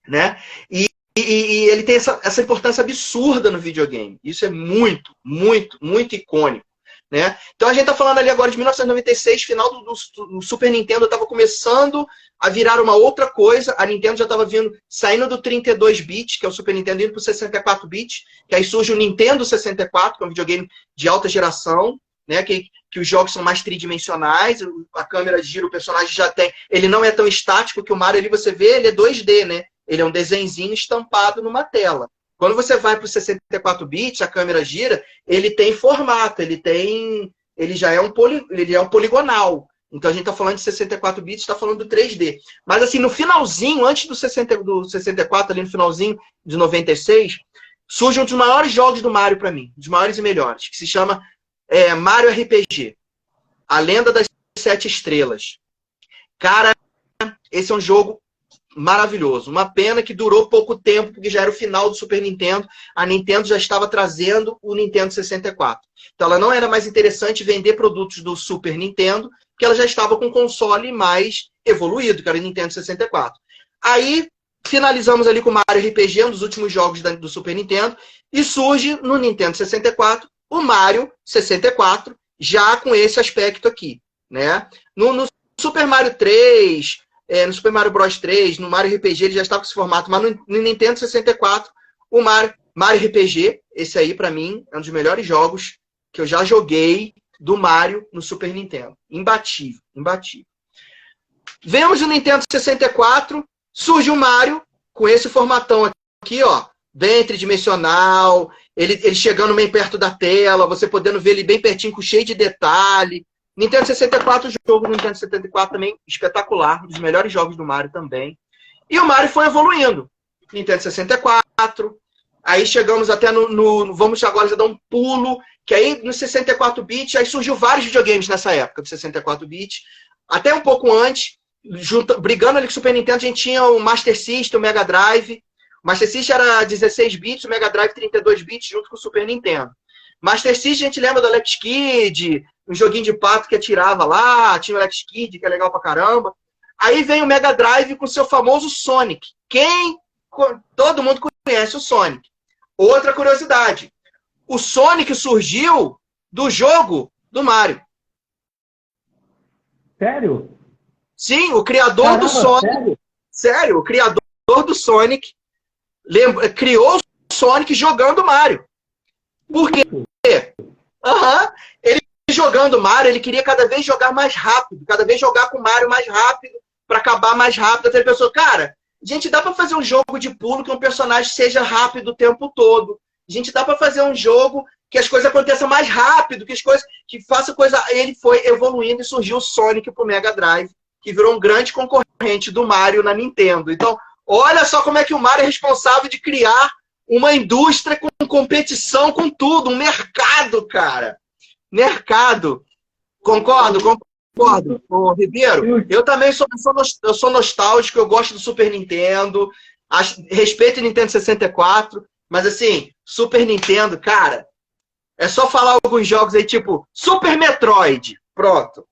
né? E ele tem essa importância absurda no videogame. Isso é muito, muito, muito icônico, né? Então a gente está falando ali agora de 1996, final do Super Nintendo estava começando a virar uma outra coisa. A Nintendo já estava saindo do 32-bit, que é o Super Nintendo, indo para o 64-bit, que aí surge o Nintendo 64, que é um videogame de alta geração, né? Que os jogos são mais tridimensionais, a câmera gira, o personagem já tem... Ele não é tão estático, que o Mario ali você vê, ele é 2D, né? Ele é um desenhozinho estampado numa tela. Quando você vai para o 64 bits, a câmera gira, ele tem formato, ele já é um poligonal. Então a gente está falando de 64 bits, está falando do 3D. Mas assim, no finalzinho, antes do 64, ali no finalzinho de 96, surge um dos maiores jogos do Mario para mim, dos maiores e melhores, que se chama Mario RPG, A Lenda das 7 Estrelas. Cara, esse é um jogo maravilhoso. Uma pena que durou pouco tempo, porque já era o final do Super Nintendo. A Nintendo já estava trazendo o Nintendo 64. Então ela não era mais interessante vender produtos do Super Nintendo, porque ela já estava com um console mais evoluído, que era o Nintendo 64. Aí finalizamos ali com o Mario RPG, um dos últimos jogos do Super Nintendo, e surge no Nintendo 64 o Mario 64, já com esse aspecto aqui, né? No Super Mario 3, no Super Mario Bros 3, no Mario RPG, ele já estava com esse formato, mas no Nintendo 64, o Mario RPG, esse aí pra mim é um dos melhores jogos que eu já joguei do Mario no Super Nintendo. Imbatível, imbatível. Vemos o Nintendo 64, surge o Mario com esse formatão aqui, ó, bem tridimensional, ele chegando bem perto da tela, você podendo ver ele bem pertinho, cheio de detalhe. Nintendo 64, o jogo do Nintendo 64 também espetacular, um dos melhores jogos do Mario também. E o Mario foi evoluindo. Nintendo 64, aí chegamos até vamos agora já dar um pulo, que aí no 64 bits, aí surgiu vários videogames nessa época do 64 bits, até um pouco antes, brigando ali com o Super Nintendo, a gente tinha o Master System, o Mega Drive. O Master System era 16 bits, o Mega Drive 32 bits, junto com o Super Nintendo. Master System, a gente lembra do Alex Kidd, um joguinho de pato que atirava lá, tinha o Alex Kidd, que é legal pra caramba. Aí vem o Mega Drive com o seu famoso Sonic. Todo mundo conhece o Sonic. Outra curiosidade, o Sonic surgiu do jogo do Mario. Sério? Sim, o criador do Sonic. Sério, o criador do Sonic criou o Sonic jogando Mario. Por quê? Ele jogando Mario, ele queria cada vez jogar mais rápido, cada vez jogar com o Mario mais rápido, para acabar mais rápido. Até ele pensou, cara, gente, dá para fazer um jogo de pulo que um personagem seja rápido o tempo todo. Gente, dá para fazer um jogo que as coisas aconteçam mais rápido, que faça coisa. Ele foi evoluindo e surgiu o Sonic pro Mega Drive, que virou um grande concorrente do Mario na Nintendo. Então, olha só como é que o Mario é responsável de criar uma indústria com competição, com tudo, um mercado, cara. Mercado. Concordo? Ô, Ribeiro, eu também sou nostálgico, eu gosto do Super Nintendo, respeito o Nintendo 64, mas assim, Super Nintendo, cara, é só falar alguns jogos aí, tipo Super Metroid. Pronto.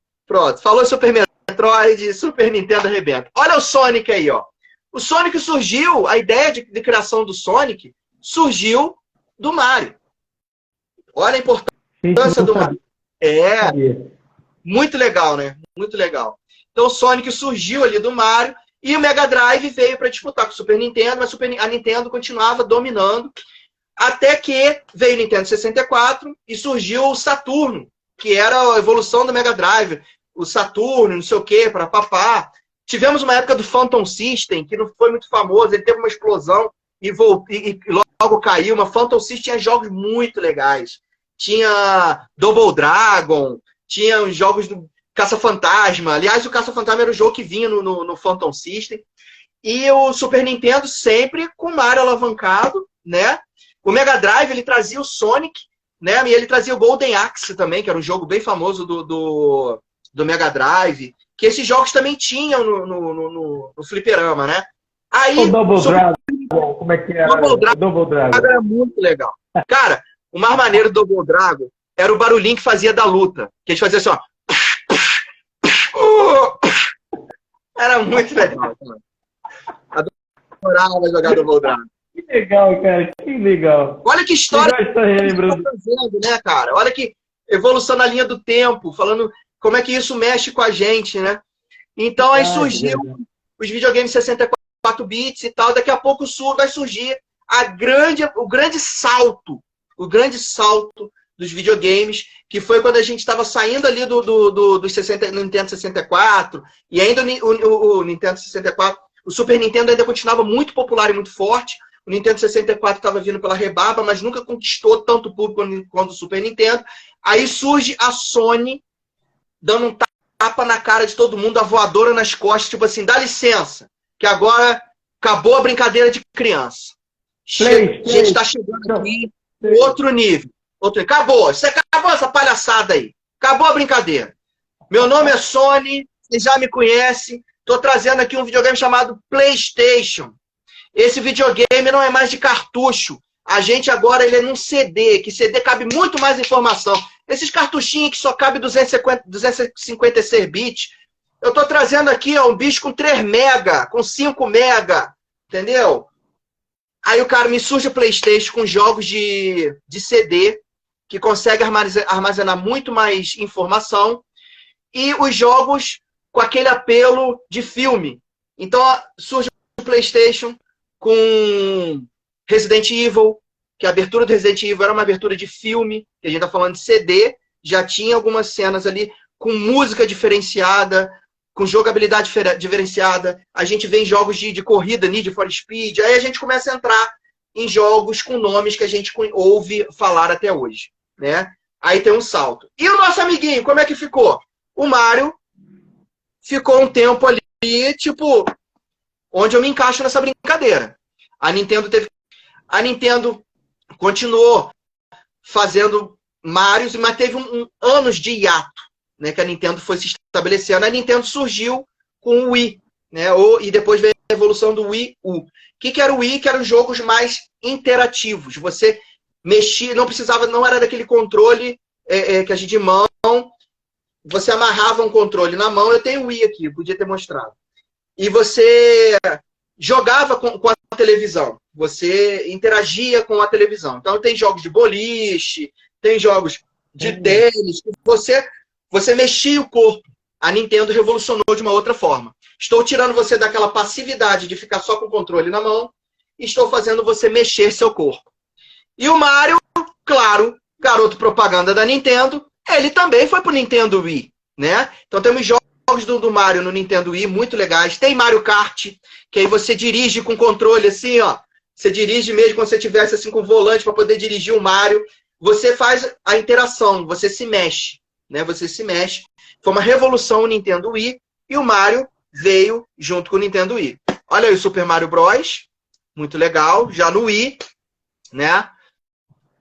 Falou Super Metroid, Super Nintendo arrebenta. Olha o Sonic aí, ó. O Sonic surgiu, a ideia de criação do Sonic surgiu do Mario. Olha a importância do Mario. Muito legal, né? Muito legal. Então o Sonic surgiu ali do Mario e o Mega Drive veio para disputar com o Super Nintendo, mas a Nintendo continuava dominando, até que veio o Nintendo 64 e surgiu o Saturno, que era a evolução do Mega Drive. O Saturno, não sei o que, para papá. Tivemos uma época do Phantom System, que não foi muito famoso, ele teve uma explosão e logo caiu. Mas Phantom System tinha jogos muito legais. Tinha Double Dragon, tinha os jogos do Caça-Fantasma. Aliás, o Caça-Fantasma era o jogo que vinha no Phantom System. E o Super Nintendo sempre com o Mario alavancado, né? O Mega Drive, ele trazia o Sonic, né? E ele trazia o Golden Axe também, que era um jogo bem famoso do Mega Drive. Que esses jogos também tinham no fliperama, né? Aí, o Double Dragon, como é que era? Double Dragon era muito legal. Cara, o mais maneiro do Double Dragon era o barulhinho que fazia da luta. Que a gente fazia assim, ó. Era muito legal. Adorava jogar Double Dragon. Que legal, cara. Que legal. Olha que história que tá relembrando. Fazendo, né, cara? Olha que evolução na linha do tempo, falando como é que isso mexe com a gente, né? Então aí surgiu os videogames 64 bits e tal. Daqui a pouco vai surgir o grande salto dos videogames, que foi quando a gente estava saindo ali do Nintendo 64, e ainda o Nintendo 64, o Super Nintendo ainda continuava muito popular e muito forte. O Nintendo 64 estava vindo pela rebarba, mas nunca conquistou tanto público quanto o Super Nintendo. Aí surge a Sony dando um tapa na cara de todo mundo, a voadora nas costas, tipo assim, dá licença, que agora acabou a brincadeira de criança. A gente está chegando aqui em outro nível. Acabou, acabou essa palhaçada aí. Acabou a brincadeira. Meu nome é Sony, vocês já me conhecem. Estou trazendo aqui um videogame chamado PlayStation. Esse videogame não é mais de cartucho. A gente agora ele é num CD, que CD cabe muito mais informação. Esses cartuchinhos que só cabe 256 bits. Eu estou trazendo aqui ó, um bicho com 3 mega, com 5 mega, entendeu? Aí o cara me surge o PlayStation com jogos de CD, que consegue armazenar muito mais informação, e os jogos com aquele apelo de filme. Então surge o PlayStation com Resident Evil, que a abertura do Resident Evil era uma abertura de filme, que a gente está falando de CD, já tinha algumas cenas ali com música diferenciada, com jogabilidade diferenciada. A gente vê em jogos de corrida, Need for Speed, aí a gente começa a entrar em jogos com nomes que a gente ouve falar até hoje, né? Aí tem um salto. E o nosso amiguinho, como é que ficou? O Mario ficou um tempo ali, tipo, onde eu me encaixo nessa brincadeira. A Nintendo continuou fazendo Marios, mas teve anos de hiato, né, que a Nintendo foi se estabelecendo. A Nintendo surgiu com o Wii, né, e depois veio a evolução do Wii U. O que era o Wii? Que eram jogos mais interativos. Você mexia, não era daquele controle que a gente de mão, você amarrava um controle na mão. Eu tenho o Wii aqui, eu podia ter mostrado. E você jogava com a televisão. Você interagia com a televisão. Então tem jogos de boliche, tem jogos de tênis. Você mexia o corpo. A Nintendo revolucionou de uma outra forma. Estou tirando você daquela passividade de ficar só com o controle na mão e estou fazendo você mexer seu corpo. E o Mario, claro, garoto propaganda da Nintendo, ele também foi pro Nintendo Wii, né? Então temos jogos do Mario no Nintendo Wii muito legais. Tem Mario Kart, que aí você dirige com controle assim, ó. Você dirige mesmo como se você tivesse assim com o volante para poder dirigir o Mario. Você faz a interação, você se mexe, né? Você se mexe. Foi uma revolução o Nintendo Wii e o Mario veio junto com o Nintendo Wii. Olha aí o Super Mario Bros. Muito legal, já no Wii, né?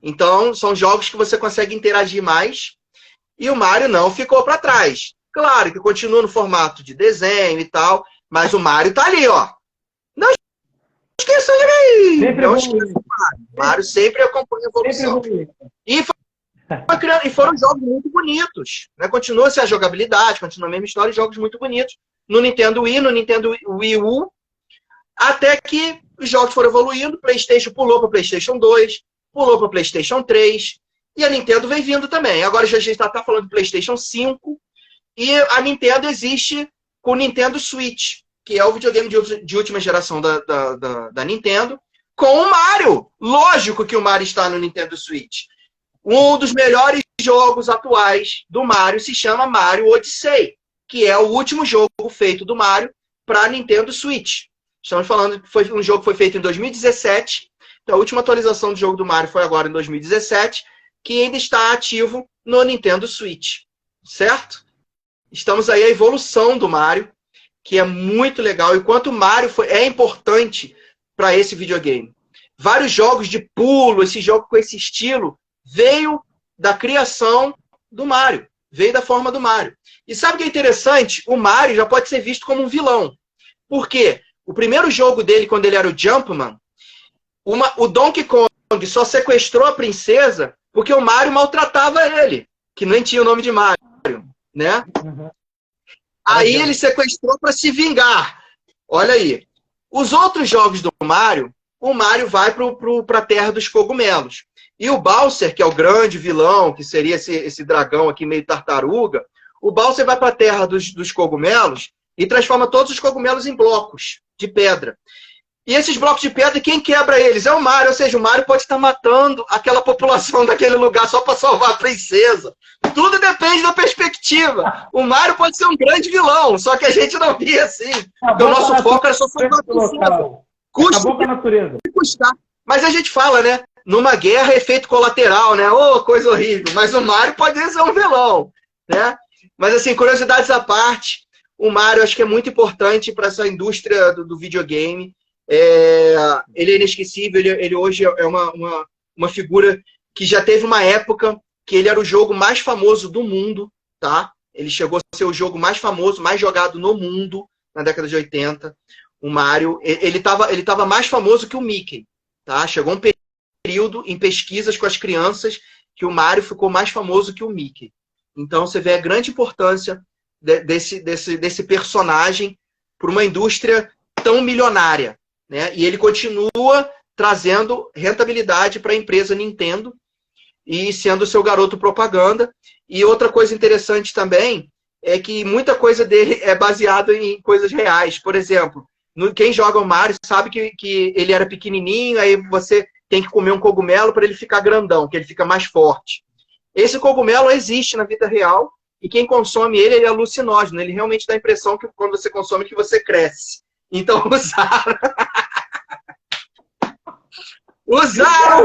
Então, são jogos que você consegue interagir mais. E o Mario não ficou para trás. Claro que continua no formato de desenho e tal, mas o Mario tá ali, ó. Não esqueça de mim! Não esqueça do Mario. O Mario sempre acompanha a evolução. E foram jogos muito bonitos, né? Continua-se a jogabilidade, continua a mesma história, jogos muito bonitos. No Nintendo Wii, no Nintendo Wii U, até que os jogos foram evoluindo, o PlayStation pulou para o PlayStation 2, pulou para o PlayStation 3, e a Nintendo vem vindo também. Agora já a gente está falando do PlayStation 5, e a Nintendo existe com o Nintendo Switch, que é o videogame de última geração da Nintendo, com o Mario. Lógico que o Mario está no Nintendo Switch. Um dos melhores jogos atuais do Mario se chama Mario Odyssey, que é o último jogo feito do Mario para a Nintendo Switch. Estamos falando que foi um jogo que foi feito em 2017. Então, a última atualização do jogo do Mario foi agora em 2017, que ainda está ativo no Nintendo Switch. Certo? Estamos aí a evolução do Mario, que é muito legal. E quanto o Mario é importante para esse videogame. Vários jogos de pulo, esse jogo com esse estilo, veio da criação do Mario. Veio da forma do Mario. E sabe o que é interessante? O Mario já pode ser visto como um vilão. Por quê? O primeiro jogo dele, quando ele era o Jumpman, o Donkey Kong só sequestrou a princesa porque o Mario maltratava ele, que nem tinha o nome de Mario, né? Uhum. Aí ele sequestrou para se vingar. Olha aí. Os outros jogos do Mario, o Mario vai para a Terra dos Cogumelos. E o Bowser, que é o grande vilão, que seria esse dragão aqui meio tartaruga, o Bowser vai para a Terra dos Cogumelos e transforma todos os cogumelos em blocos de pedra. E esses blocos de pedra, quem quebra eles? É o Mario. Ou seja, o Mario pode estar matando aquela população daquele lugar só para salvar a princesa. Tudo depende da perspectiva. O Mario pode ser um grande vilão, só que a gente não via assim. Porque o nosso foco era só salvar a princesa. Custa. Mas a gente fala, né? Numa guerra, efeito colateral, né? Oh, coisa horrível. Mas o Mario pode ser um vilão, né? Mas, assim, curiosidades à parte, o Mario acho que é muito importante para essa indústria do videogame. Ele é inesquecível, ele hoje é uma figura que já teve uma época que ele era o jogo mais famoso do mundo, tá? Ele chegou a ser o jogo mais famoso, mais jogado no mundo na década de 80. O Mario, ele tava mais famoso que o Mickey, tá? Chegou um período em pesquisas com as crianças que o Mario ficou mais famoso que o Mickey. Então você vê a grande importância desse personagem para uma indústria tão milionária, né? E ele continua trazendo rentabilidade para a empresa Nintendo e sendo seu garoto propaganda. E outra coisa interessante também é que muita coisa dele é baseada em coisas reais. Por exemplo, quem joga o Mario sabe que ele era pequenininho, aí você tem que comer um cogumelo para ele ficar grandão, que ele fica mais forte. Esse cogumelo existe na vida real e quem consome ele é alucinógeno. Ele realmente dá a impressão que quando você consome que você cresce. Então usaram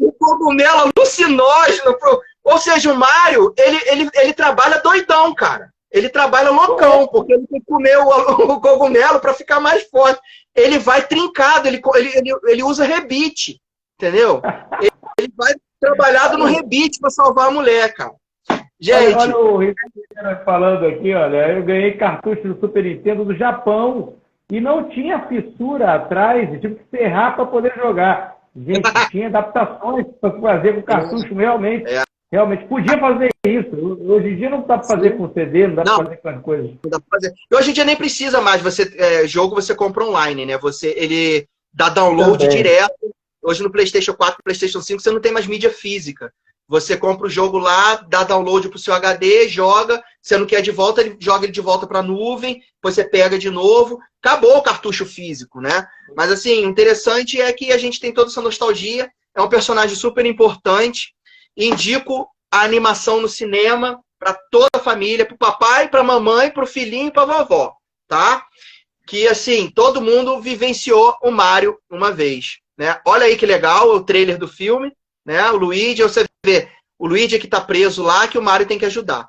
o cogumelo alucinógeno. Ou seja, o Mario, ele trabalha doidão, cara. Ele trabalha loucão, porque ele tem que comer o cogumelo para ficar mais forte. Ele vai trincado, ele usa rebite, entendeu? Ele vai trabalhado no rebite para salvar a mulher, cara. Gente... Olha o Ricardo falando aqui, olha, eu ganhei cartucho do Super Nintendo do Japão e não tinha fissura atrás, tive que serrar para poder jogar. Gente, tinha adaptações para fazer com o cartucho realmente. Realmente, podia fazer isso. Hoje em dia não dá para fazer com CD, não dá para fazer com as coisas. Não dá pra fazer. E hoje em dia nem precisa mais. Jogo você compra online, né? Ele dá download direto. Hoje no PlayStation 4 e PlayStation 5 você não tem mais mídia física. Você compra o jogo lá, dá download pro seu HD, joga. Você não quer de volta, ele joga ele de volta para a nuvem. Depois você pega de novo. Acabou o cartucho físico, né? Mas assim, o interessante é que a gente tem toda essa nostalgia. É um personagem super importante. Indico a animação no cinema para toda a família, para o papai, para a mamãe, para o filhinho e para a vovó, tá? Que, assim, todo mundo vivenciou o Mario uma vez, né? Olha aí que legal o trailer do filme, né? O Luigi, você vê, o Luigi que está preso lá, que o Mario tem que ajudar.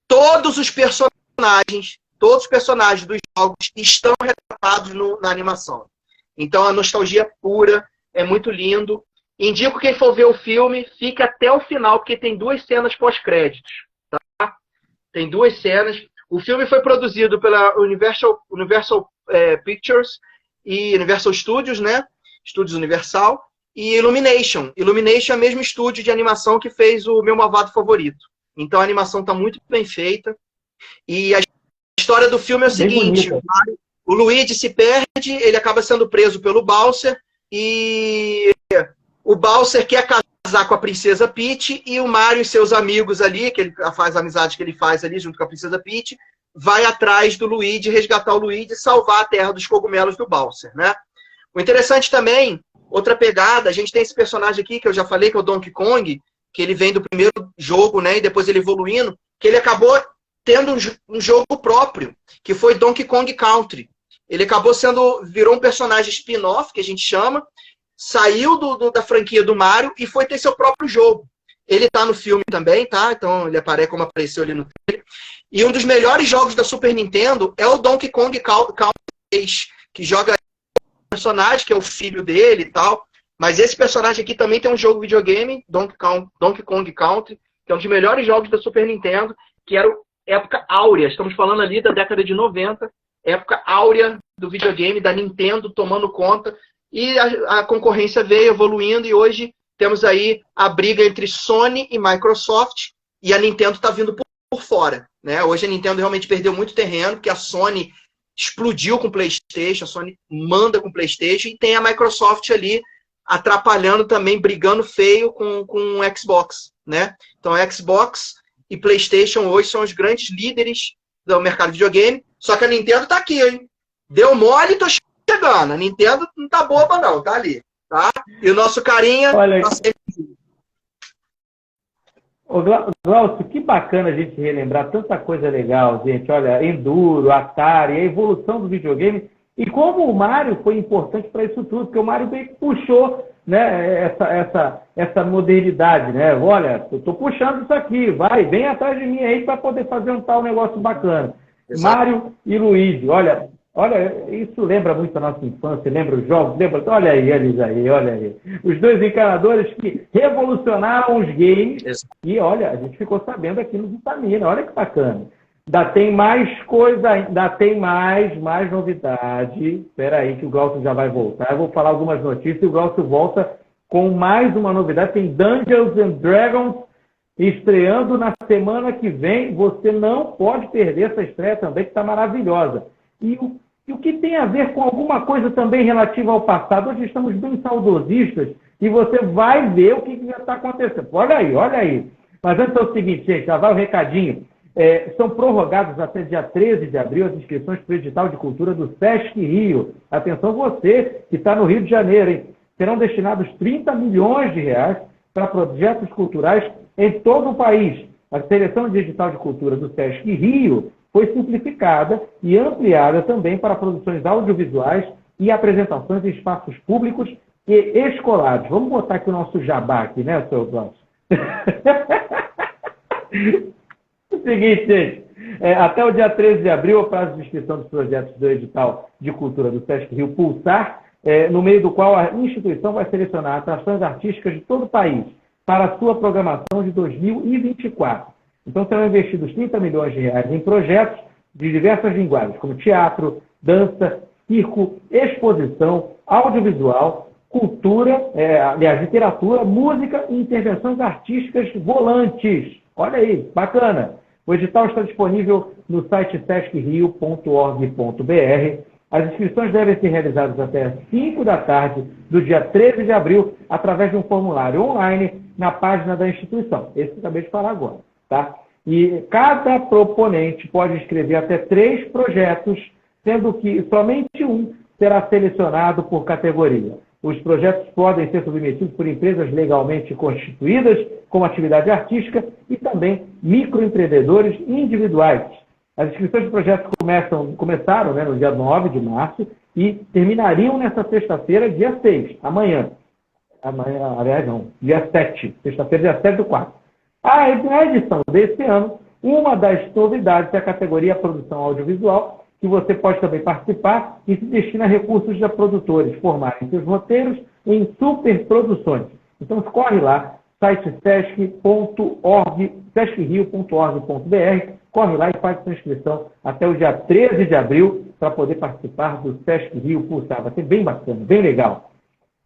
Todos os personagens dos jogos estão retratados na animação. Então, a nostalgia pura, é muito lindo. Indico quem for ver o filme, fique até o final, porque tem 2 cenas pós-créditos. Tá? Tem 2 cenas. O filme foi produzido pela Universal Pictures e Universal Studios, né? Estúdios Universal. E Illumination. Illumination é o mesmo estúdio de animação que fez o Meu Malvado Favorito. Então a animação está muito bem feita. E a história do filme é o seguinte. O Luigi se perde, ele acaba sendo preso pelo Bowser e... O Bowser quer casar com a Princesa Peach e o Mario e seus amigos ali, que ele faz a amizade que ele faz ali junto com a Princesa Peach, vai atrás do Luigi, resgatar o Luigi e salvar a terra dos cogumelos do Bowser, né? O interessante também, outra pegada, a gente tem esse personagem aqui, que eu já falei, que é o Donkey Kong, que ele vem do primeiro jogo, né, e depois ele evoluindo, que ele acabou tendo um jogo próprio, que foi Donkey Kong Country. Ele virou um personagem spin-off, que a gente chama, saiu da franquia do Mario e foi ter seu próprio jogo. Ele tá no filme também, tá? Então ele aparece como apareceu ali no trailer. E um dos melhores jogos da Super Nintendo é o Donkey Kong Country 3, que joga o personagem, que é o filho dele e tal. Mas esse personagem aqui também tem um jogo videogame, Donkey Kong Country, que é um dos melhores jogos da Super Nintendo, que era época áurea. Estamos falando ali da década de 90, época áurea do videogame, da Nintendo tomando conta. E a concorrência veio evoluindo e hoje temos aí a briga entre Sony e Microsoft e a Nintendo está vindo por fora, né? Hoje a Nintendo realmente perdeu muito terreno, porque a Sony explodiu com o PlayStation, a Sony manda com o PlayStation e tem a Microsoft ali atrapalhando também, brigando feio com o Xbox, né? Então Xbox e PlayStation hoje são os grandes líderes do mercado de videogame, só que a Nintendo está aqui, hein? Deu mole e tô chegando. A Nintendo não tá boba, não. Tá ali. Tá? E o nosso carinha... Olha, Glaucio, que bacana a gente relembrar tanta coisa legal, gente. Olha, Enduro, Atari, a evolução do videogame. E como o Mario foi importante para isso tudo, porque o Mario puxou né, essa modernidade, né? Olha, eu estou puxando isso aqui, vem atrás de mim aí para poder fazer um tal negócio bacana. Exato. Mário e Luigi, olha, isso lembra muito a nossa infância, lembra os jogos, olha aí, eles aí, olha aí. Os dois encanadores que revolucionaram os games. Exato. E olha, a gente ficou sabendo aqui no Vitamina, olha que bacana. Ainda tem mais coisa, ainda tem mais novidade. Espera aí que o Glaucio já vai voltar. Eu vou falar algumas notícias e o Glaucio volta com mais uma novidade. Tem Dungeons and Dragons estreando na semana que vem. Você não pode perder essa estreia também, que está maravilhosa. E o que tem a ver com alguma coisa também relativa ao passado. Hoje estamos bem saudosistas e você vai ver o que já está acontecendo. Olha aí. Mas antes é o seguinte, gente, já vai o recadinho. São prorrogados até dia 13 de abril as inscrições para o edital de cultura do Sesc Rio. Atenção você que está no Rio de Janeiro, hein? Serão destinados 30 milhões de reais para projetos culturais em todo o país. A seleção de edital de cultura do Sesc Rio foi simplificada e ampliada também para produções audiovisuais e apresentações em espaços públicos e escolares. Vamos botar aqui o nosso jabá aqui, né, seu Glaucio? Seguinte, gente, até o dia 13 de abril, o prazo de inscrição dos projetos do edital de cultura do Sesc Rio Pulsar, no meio do qual a instituição vai selecionar atrações artísticas de todo o país para a sua programação de 2024. Então serão investidos 30 milhões de reais em projetos de diversas linguagens, como teatro, dança, circo, exposição, audiovisual, cultura, literatura, música e intervenções artísticas volantes. Olha aí, bacana! O edital está disponível no site sescrio.org.br. As inscrições devem ser realizadas até às 5 da tarde do dia 13 de abril, através de um formulário online na página da instituição. Esse que eu acabei de falar agora. Tá? E cada proponente pode inscrever até 3 projetos, sendo que somente um será selecionado por categoria. Os projetos podem ser submetidos por empresas legalmente constituídas como atividade artística e também microempreendedores individuais. As inscrições de projetos começaram no dia 9 de março e terminariam nesta sexta-feira, dia 6, amanhã. Aliás, não, dia 7, sexta-feira, dia 7 do 4. A edição desse ano, uma das novidades é a categoria Produção Audiovisual, que você pode também participar e se destina a recursos de produtores formarem seus roteiros em superproduções. Então, corre lá, site sescrio.org.br, corre lá e faz sua inscrição até o dia 13 de abril para poder participar do Sesc Rio Pulsar. Vai ser bem bacana, bem legal.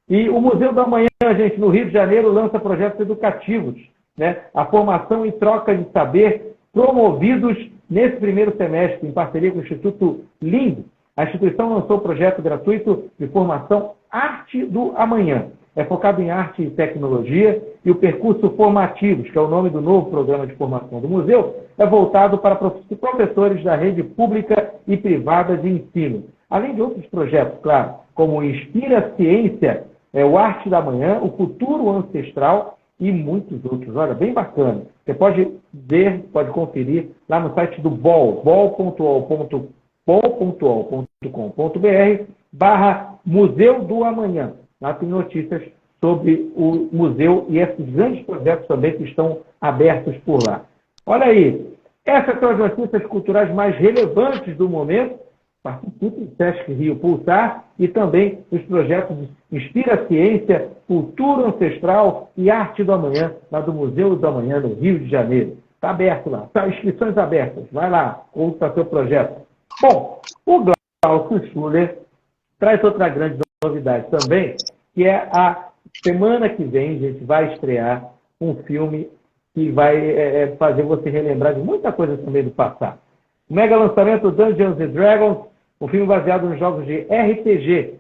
E o Museu da Manhã, gente, no Rio de Janeiro, lança projetos educativos, né? A formação e troca de saber promovidos nesse primeiro semestre, em parceria com o Instituto Lindo. A instituição lançou o projeto gratuito de formação Arte do Amanhã. É focado em arte e tecnologia, e o percurso Formativos, que é o nome do novo programa de formação do museu, é voltado para professores da rede pública e privada de ensino. Além de outros projetos, claro, como o Inspira Ciência, o Arte da Manhã, o Futuro Ancestral e muitos outros. Olha, bem bacana. Você pode ver, pode conferir lá no site do BOL, bol.ol.com.br/Museu do Amanhã. Lá tem notícias sobre o museu e esses grandes projetos também que estão abertos por lá. Olha aí, essas são as notícias culturais mais relevantes do momento. Participe do Sesc Rio Pulsar e também os projetos Inspira Ciência, Cultura Ancestral e Arte do Amanhã, lá do Museu do Amanhã, no Rio de Janeiro. Está aberto lá, tá, inscrições abertas. Vai lá, ouça seu projeto. Bom, o Glaucio Schuller traz outra grande novidade também, que é a semana que vem, gente, vai estrear um filme que vai fazer você relembrar de muita coisa também do passado. O mega lançamento Dungeons and Dragons, um filme baseado nos jogos de RPG.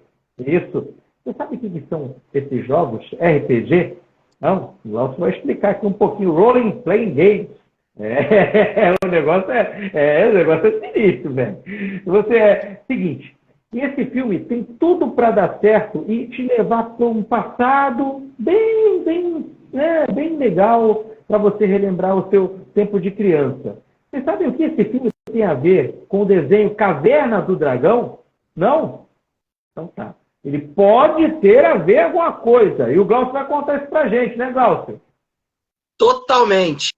Isso. Você sabe o que são esses jogos RPG? Não, o Glaucio vai explicar aqui um pouquinho. Role Playing Games. O negócio é sinistro, velho. Seguinte, esse filme tem tudo para dar certo e te levar para um passado bem legal para você relembrar o seu tempo de criança. Vocês sabem o que esse filme tem a ver com o desenho Caverna do Dragão? Não? Então tá. Ele pode ter a ver alguma coisa. E o Glaucio vai contar isso pra gente, né, Glaucio? Totalmente.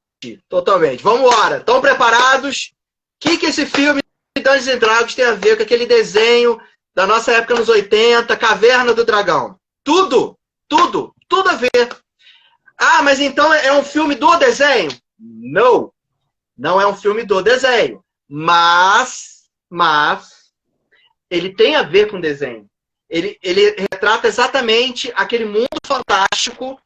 Totalmente. Vamos embora. Estão preparados? O que esse filme Dungeons and Dragons tem a ver com aquele desenho da nossa época nos 80, Caverna do Dragão? Tudo a ver. Ah, mas então é um filme do desenho? Não é um filme do desenho. Mas ele tem a ver com desenho. Ele retrata exatamente aquele mundo fantástico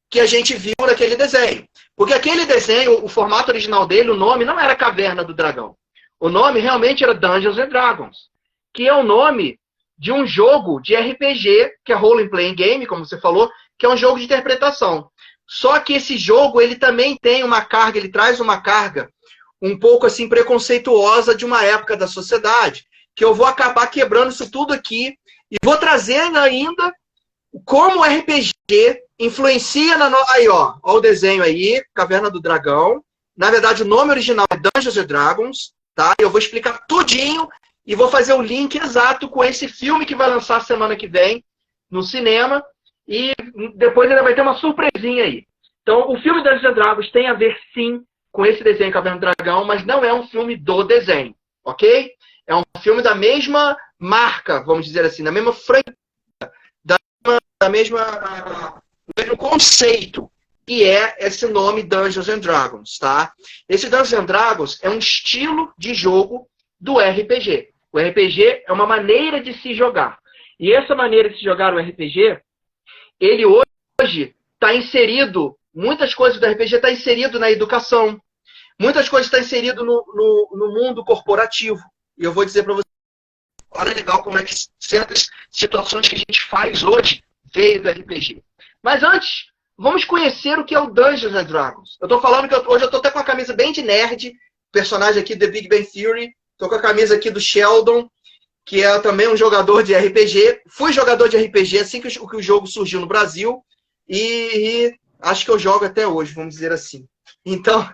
que a gente viu naquele desenho. Porque aquele desenho, o formato original dele, o nome não era Caverna do Dragão. O nome realmente era Dungeons and Dragons, que é o nome de um jogo de RPG, que é Role Playing Game, como você falou, que é um jogo de interpretação. Só que esse jogo, ele também tem uma carga, ele traz uma carga um pouco assim preconceituosa de uma época da sociedade, que eu vou acabar quebrando isso tudo aqui e vou trazendo ainda como o RPG influencia na... Aí, ó o desenho aí, Caverna do Dragão. Na verdade, o nome original é Dungeons and Dragons, tá? Eu vou explicar tudinho e vou fazer o link exato com esse filme que vai lançar semana que vem no cinema. E depois ainda vai ter uma surpresinha aí. Então, o filme Dungeons and Dragons tem a ver, sim, com esse desenho Caverna do Dragão, mas não é um filme do desenho, ok? É um filme da mesma marca, vamos dizer assim, da mesma franquia, do mesmo conceito, que é esse nome Dungeons and Dragons, tá? Esse Dungeons and Dragons é um estilo de jogo do RPG. O RPG é uma maneira de se jogar. E essa maneira de se jogar o RPG, ele hoje está inserido, muitas coisas do RPG está inserido na educação, muitas coisas estão inserido no mundo corporativo. E eu vou dizer para você, olha legal como é que certas situações que a gente faz hoje veio do RPG. Mas antes, vamos conhecer o que é o Dungeons and Dragons. Eu estou falando que hoje eu estou até com a camisa bem de nerd, personagem aqui do The Big Bang Theory, estou com a camisa aqui do Sheldon, que é também um jogador de RPG. Fui jogador de RPG assim que o jogo surgiu no Brasil e acho que eu jogo até hoje, vamos dizer assim. Então,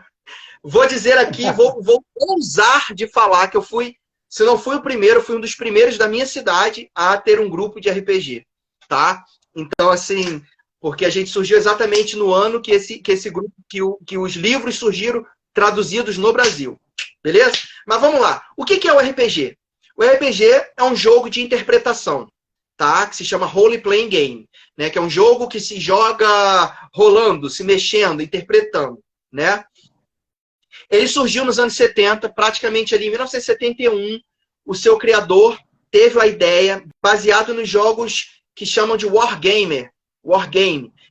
vou dizer aqui, vou ousar de falar que eu fui, se não fui o primeiro, fui um dos primeiros da minha cidade a ter um grupo de RPG, tá? Então, assim, porque a gente surgiu exatamente no ano que esse grupo, que os livros surgiram traduzidos no Brasil, beleza? Mas vamos lá, o que é o RPG? O RPG é um jogo de interpretação, tá? Que se chama Role Playing Game, né? Que é um jogo que se joga rolando, se mexendo, interpretando, né? Ele surgiu nos anos 70, praticamente ali em 1971, o seu criador teve a ideia, baseado nos jogos que chamam de Wargame,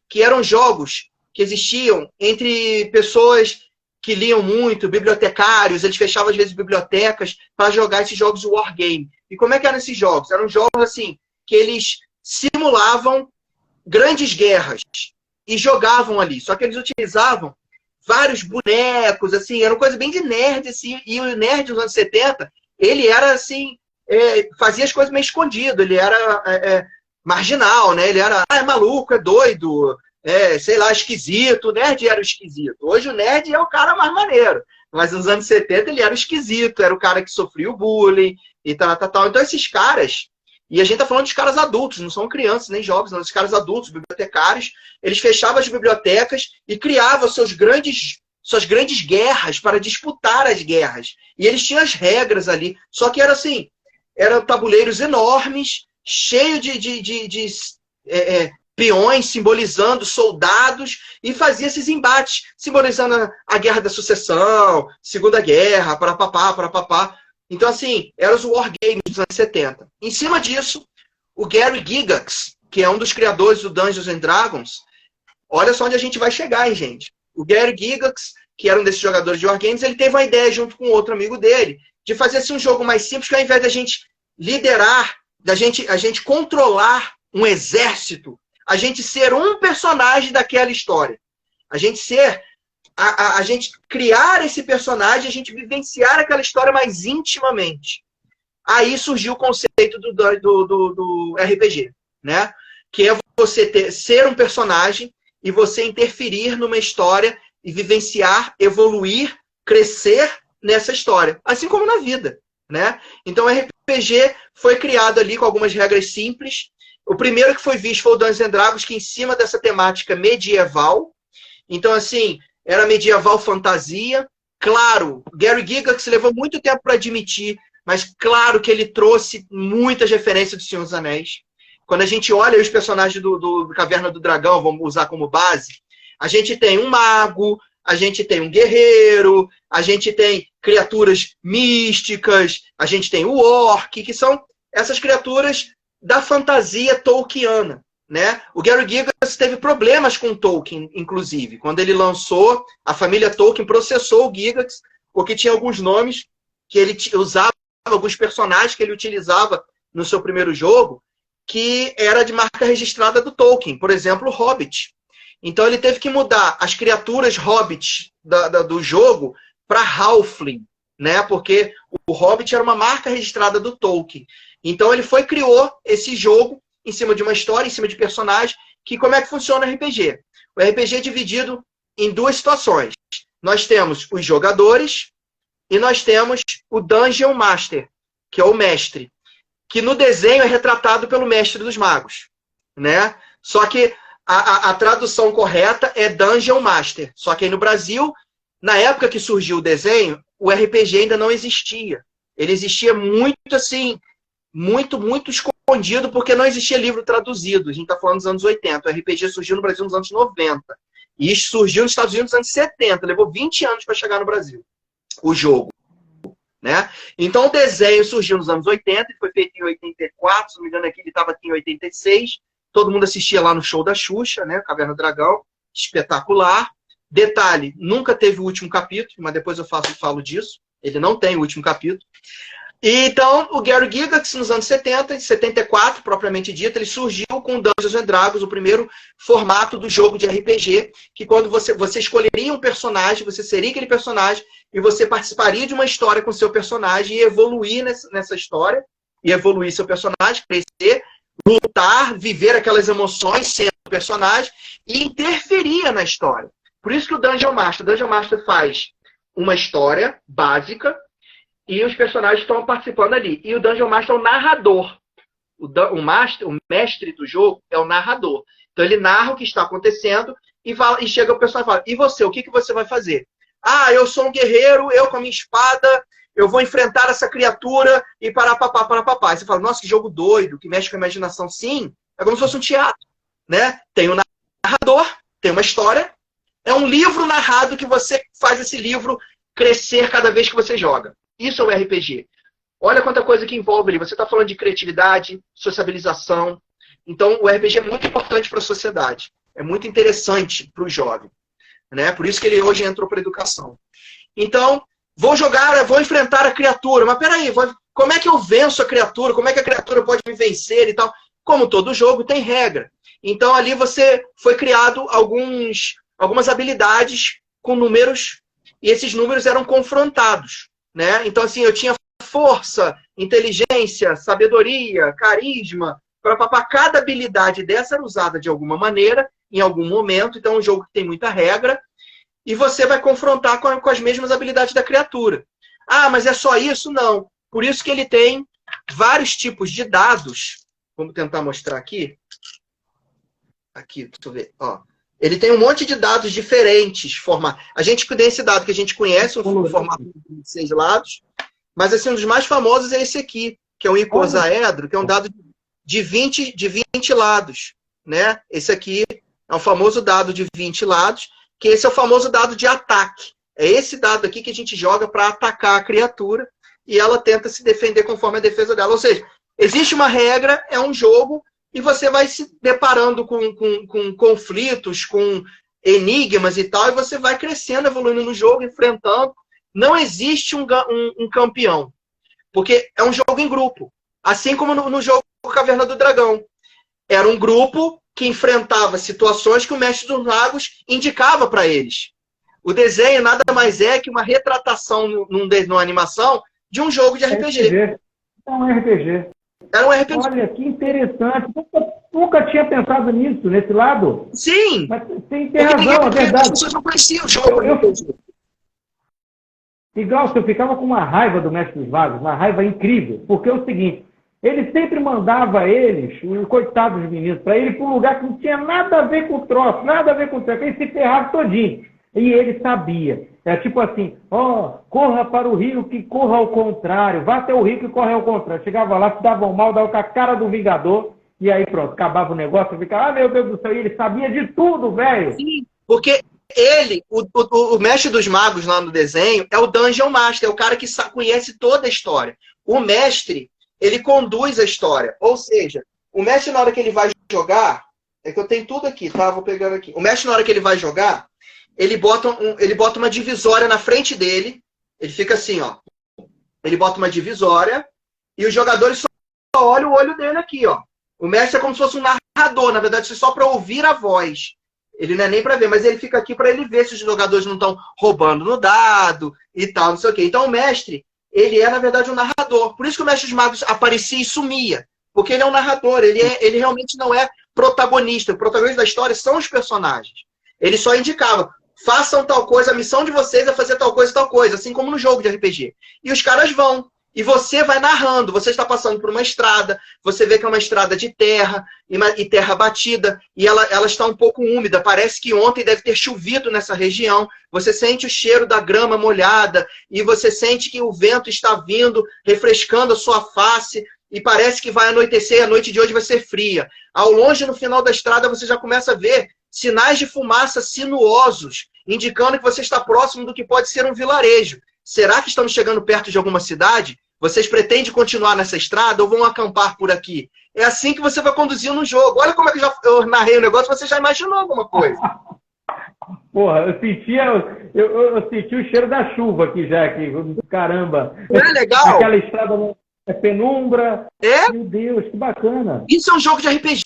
que eram jogos que existiam entre pessoas que liam muito, bibliotecários, eles fechavam às vezes bibliotecas para jogar esses jogos de Wargame. E como é que eram esses jogos? Eram jogos assim, que eles simulavam grandes guerras e jogavam ali, só que eles utilizavam vários bonecos, assim, era uma coisa bem de nerd, assim, e o nerd dos anos 70, ele era, assim, fazia as coisas meio escondido, ele era marginal, né, ele era, é maluco, é doido, sei lá, esquisito, o nerd era o esquisito. Hoje o nerd é o cara mais maneiro, mas nos anos 70 ele era o esquisito, era o cara que sofria o bullying, e tal. Então esses caras, e a gente tá falando dos caras adultos, não são crianças nem jovens, não, os caras adultos, bibliotecários, eles fechavam as bibliotecas e criavam suas grandes guerras para disputar as guerras. E eles tinham as regras ali, só que era assim, eram tabuleiros enormes, cheios de peões simbolizando soldados, e fazia esses embates, simbolizando a Guerra da Sucessão, Segunda Guerra, papapá. Então, assim, eram os Wargames dos anos 70. Em cima disso, o Gary Gygax, que é um dos criadores do Dungeons and Dragons, olha só onde a gente vai chegar, hein, gente. O Gary Gygax, que era um desses jogadores de Wargames, ele teve uma ideia, junto com outro amigo dele, de fazer assim, um jogo mais simples, que ao invés da gente liderar, a gente controlar um exército, a gente ser um personagem daquela história. A gente ser... A gente criar esse personagem, a gente vivenciar aquela história mais intimamente. Aí surgiu o conceito do RPG, né? Que é você ser um personagem e você interferir numa história e vivenciar, evoluir, crescer nessa história. Assim como na vida, né? Então o RPG foi criado ali com algumas regras simples O primeiro que foi visto foi o Dungeons and Dragons, que em cima dessa temática medieval. Então, assim, era medieval fantasia. Claro, Gary Gygax levou muito tempo para admitir, mas claro que ele trouxe muitas referências do Senhor dos Anéis. Quando a gente olha os personagens do Caverna do Dragão, vamos usar como base, a gente tem um mago, a gente tem um guerreiro, a gente tem criaturas místicas, a gente tem o orc, que são essas criaturas da fantasia tolkiana, né? O Gary Gygax teve problemas com Tolkien, inclusive. Quando ele lançou, a família Tolkien processou o Gygax, porque tinha alguns nomes que ele usava, alguns personagens que ele utilizava no seu primeiro jogo, que era de marca registrada do Tolkien. Por exemplo, o Hobbit. Então ele teve que mudar as criaturas Hobbit do jogo para Halfling, né? Porque o Hobbit era uma marca registrada do Tolkien. Então ele criou esse jogo em cima de uma história, em cima de personagens, que como é que funciona o RPG? O RPG é dividido em duas situações. Nós temos os jogadores e nós temos o Dungeon Master, que é o mestre, que no desenho é retratado pelo mestre dos magos, né? Só que a tradução correta é Dungeon Master. Só que aí no Brasil, na época que surgiu o desenho, o RPG ainda não existia. Ele existia muito assim, muito escondido, porque não existia livro traduzido. A gente está falando dos anos 80. O RPG surgiu no Brasil nos anos 90. E isso surgiu nos Estados Unidos nos anos 70. Levou 20 anos para chegar no Brasil, o jogo, né? Então o desenho surgiu nos anos 80, foi feito em 84, se não me engano aqui ele estava aqui em 86. Todo mundo assistia lá no show da Xuxa, né? Caverna do Dragão, espetacular. Detalhe, nunca teve o último capítulo, mas depois eu falo disso. Ele não tem o último capítulo. E, então, o Gary Gygax, nos anos 70, em 74, propriamente dito, ele surgiu com Dungeons and Dragons, o primeiro formato do jogo de RPG, que quando você escolheria um personagem, você seria aquele personagem, e você participaria de uma história com seu personagem e evoluir nessa história, e evoluir seu personagem, crescer, lutar, viver aquelas emoções sendo personagem e interferir na história. Por isso que o Dungeon Master faz uma história básica e os personagens estão participando ali. E o Dungeon Master é o narrador. O mestre do jogo é o narrador. Então ele narra o que está acontecendo e chega o personagem e fala: e você, o que você vai fazer? Ah, eu sou um guerreiro, eu com a minha espada, eu vou enfrentar essa criatura e papá. Aí você fala: nossa, que jogo doido, que mexe com a imaginação. Sim, é como se fosse um teatro, né? Tem um narrador, tem uma história, é um livro narrado que você faz esse livro crescer cada vez que você joga. Isso é o RPG. Olha quanta coisa que envolve ali. Você está falando de criatividade, sociabilização. Então, o RPG é muito importante para a sociedade. É muito interessante para o jovem, né? Por isso que ele hoje entrou para a educação. Então, vou enfrentar a criatura. Mas peraí, como é que eu venço a criatura? Como é que a criatura pode me vencer e tal? Como todo jogo, tem regra. Então, ali foi criado algumas habilidades com números, e esses números eram confrontados, né? Então, assim, eu tinha força, inteligência, sabedoria, carisma. Cada habilidade dessa era usada de alguma maneira, em algum momento. Então, é um jogo que tem muita regra. E você vai confrontar com as mesmas habilidades da criatura. Ah, mas é só isso? Não. Por isso que ele tem vários tipos de dados. Vamos tentar mostrar aqui. Aqui, deixa eu ver. Ó. Ele tem um monte de dados diferentes. A gente tem esse dado que a gente conhece, um formato de 26 lados. Mas assim, um dos mais famosos é esse aqui, que é o icosaedro, que é um dado de 20 lados, né? Esse aqui é o famoso dado de 20 lados, que esse é o famoso dado de ataque. É esse dado aqui que a gente joga para atacar a criatura e ela tenta se defender conforme a defesa dela. Ou seja, existe uma regra, é um jogo, e você vai se deparando com conflitos, com enigmas e tal, e você vai crescendo, evoluindo no jogo, enfrentando. Não existe um campeão, porque é um jogo em grupo. Assim como no jogo Caverna do Dragão. Era um grupo que enfrentava situações que o Mestre dos Magos indicava para eles. O desenho nada mais é que uma retratação numa animação de um jogo de RPG. É um RPG. Era um RPG. Olha, que interessante. Nunca tinha pensado nisso, nesse lado. Sim. Mas tem razão, é verdade. As pessoas não conheciam o jogo. Igual, eu ficava com uma raiva do Mestre dos Magos, uma raiva incrível. Porque é o seguinte, ele sempre mandava eles, os coitados dos meninos, para ele para um lugar que não tinha nada a ver com o troço, nada a ver com o troço, ele se ferrava todinho. E ele sabia. É tipo assim, corra para o rio que corra ao contrário, vá até o rio que corre ao contrário. Chegava lá, se dava mal, dava com a cara do Vingador, e aí pronto, acabava o negócio, ficava, meu Deus do céu, e ele sabia de tudo, velho. Sim, porque ele, o mestre dos magos lá no desenho, é o Dungeon Master, é o cara que conhece toda a história. O mestre, ele conduz a história. Ou seja, o mestre, na hora que ele vai jogar, é que eu tenho tudo aqui, tá? Vou pegando aqui. O mestre, na hora que ele vai jogar, ele bota uma divisória na frente dele, ele fica assim, ó. Ele bota uma divisória e os jogadores só olham o olho dele aqui, ó. O mestre é como se fosse um narrador, na verdade, isso é só para ouvir a voz. Ele não é nem para ver, mas ele fica aqui para ele ver se os jogadores não estão roubando no dado e tal, não sei o quê. Então o mestre, ele é, na verdade, um narrador. Por isso que o mestre dos magos aparecia e sumia. Porque ele é um narrador, ele realmente não é protagonista. O protagonista da história são os personagens. Ele só indicava, façam tal coisa, a missão de vocês é fazer tal coisa, assim como no jogo de RPG. E os caras vão. E você vai narrando, você está passando por uma estrada, você vê que é uma estrada de terra, e terra batida, e ela está um pouco úmida, parece que ontem deve ter chovido nessa região, você sente o cheiro da grama molhada, e você sente que o vento está vindo, refrescando a sua face, e parece que vai anoitecer, a noite de hoje vai ser fria. Ao longe, no final da estrada, você já começa a ver sinais de fumaça sinuosos, indicando que você está próximo do que pode ser um vilarejo. Será que estamos chegando perto de alguma cidade? Vocês pretendem continuar nessa estrada ou vão acampar por aqui? É assim que você vai conduzindo o jogo. Olha como é que eu narrei o negócio, você já imaginou alguma coisa. Porra, eu senti o cheiro da chuva aqui já, aqui. Caramba. Não é legal? Aquela estrada é penumbra. É? Meu Deus, que bacana. Isso é um jogo de RPG,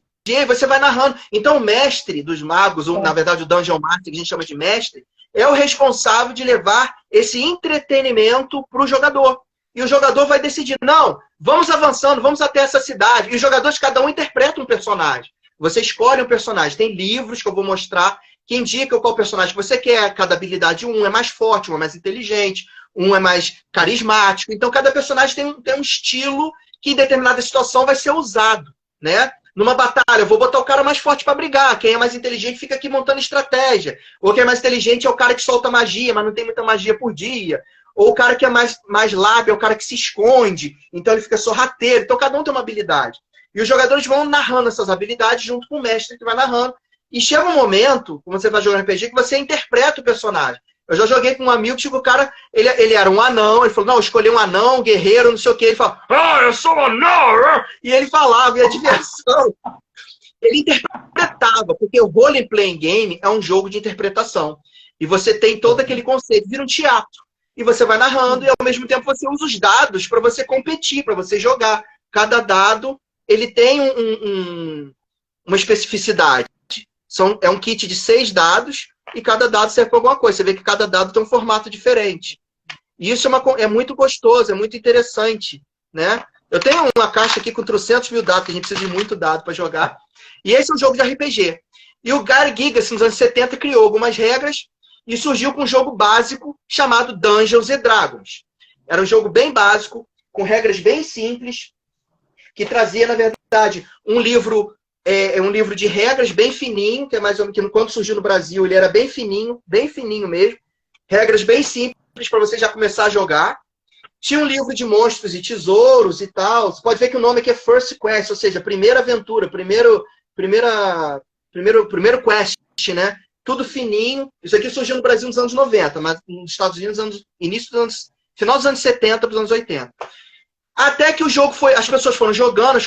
você vai narrando. Então o mestre dos magos, ou na verdade o Dungeon Master, que a gente chama de mestre, é o responsável de levar esse entretenimento para o jogador. E o jogador vai decidir, não, vamos avançando, vamos até essa cidade. E os jogadores, cada um interpreta um personagem. Você escolhe um personagem. Tem livros que eu vou mostrar que indicam qual personagem que você quer. Cada habilidade, um é mais forte, um é mais inteligente, um é mais carismático. Então, cada personagem tem um estilo que em determinada situação vai ser usado, né? Numa batalha, eu vou botar o cara mais forte para brigar. Quem é mais inteligente fica aqui montando estratégia. Ou quem é mais inteligente é o cara que solta magia, mas não tem muita magia por dia. Ou o cara que é mais lábio é o cara que se esconde. Então ele fica sorrateiro. Então cada um tem uma habilidade. E os jogadores vão narrando essas habilidades junto com o mestre que vai narrando. E chega um momento, como você vai jogar RPG, que você interpreta o personagem. Eu já joguei com um amigo, tipo, o cara, ele era um anão, ele falou, não, eu escolhi um anão, um guerreiro, não sei o quê. Ele falou, eu sou um anão! E ele falava, e a diversão. Ele interpretava, porque o role-playing game é um jogo de interpretação. E você tem todo aquele conceito, vira um teatro. E você vai narrando, e ao mesmo tempo você usa os dados para você competir, para você jogar. Cada dado, ele tem uma especificidade. É um kit de 6 dados, e cada dado serve para alguma coisa. Você vê que cada dado tem um formato diferente. E isso é muito gostoso, é muito interessante, né? Eu tenho uma caixa aqui com 300 mil dados, que a gente precisa de muito dado para jogar. E esse é um jogo de RPG. E o Gary Gygax, nos anos 70, criou algumas regras e surgiu com um jogo básico chamado Dungeons & Dragons. Era um jogo bem básico, com regras bem simples, que trazia, na verdade, um livro de regras bem fininho, que é mais ou menos que quando surgiu no Brasil, ele era bem fininho mesmo. Regras bem simples para você já começar a jogar. Tinha um livro de monstros e tesouros e tal. Você pode ver que o nome aqui é First Quest, ou seja, primeira aventura, primeiro quest, né? Tudo fininho. Isso aqui surgiu no Brasil nos anos 90, mas nos Estados Unidos, final dos anos 70 para os anos 80. Até que o jogo as pessoas foram jogando,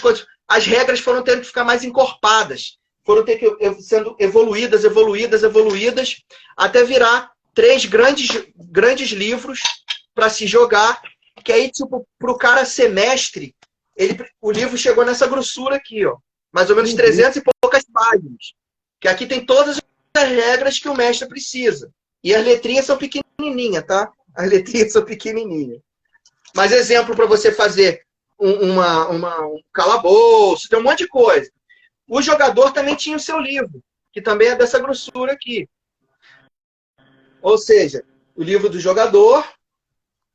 as regras foram tendo que ficar mais encorpadas. Foram sendo evoluídas, até virar 3 grandes livros para se jogar, que aí, tipo, para o cara ser mestre, o livro chegou nessa grossura aqui, ó. Mais ou menos 300 e poucas páginas. Que aqui tem todas as regras que o mestre precisa. E as letrinhas são pequenininhas, tá? As letrinhas são pequenininhas. Mas exemplo para você fazer um calabouço, tem um monte de coisa. O jogador também tinha o seu livro, que também é dessa grossura aqui. Ou seja, o livro do jogador,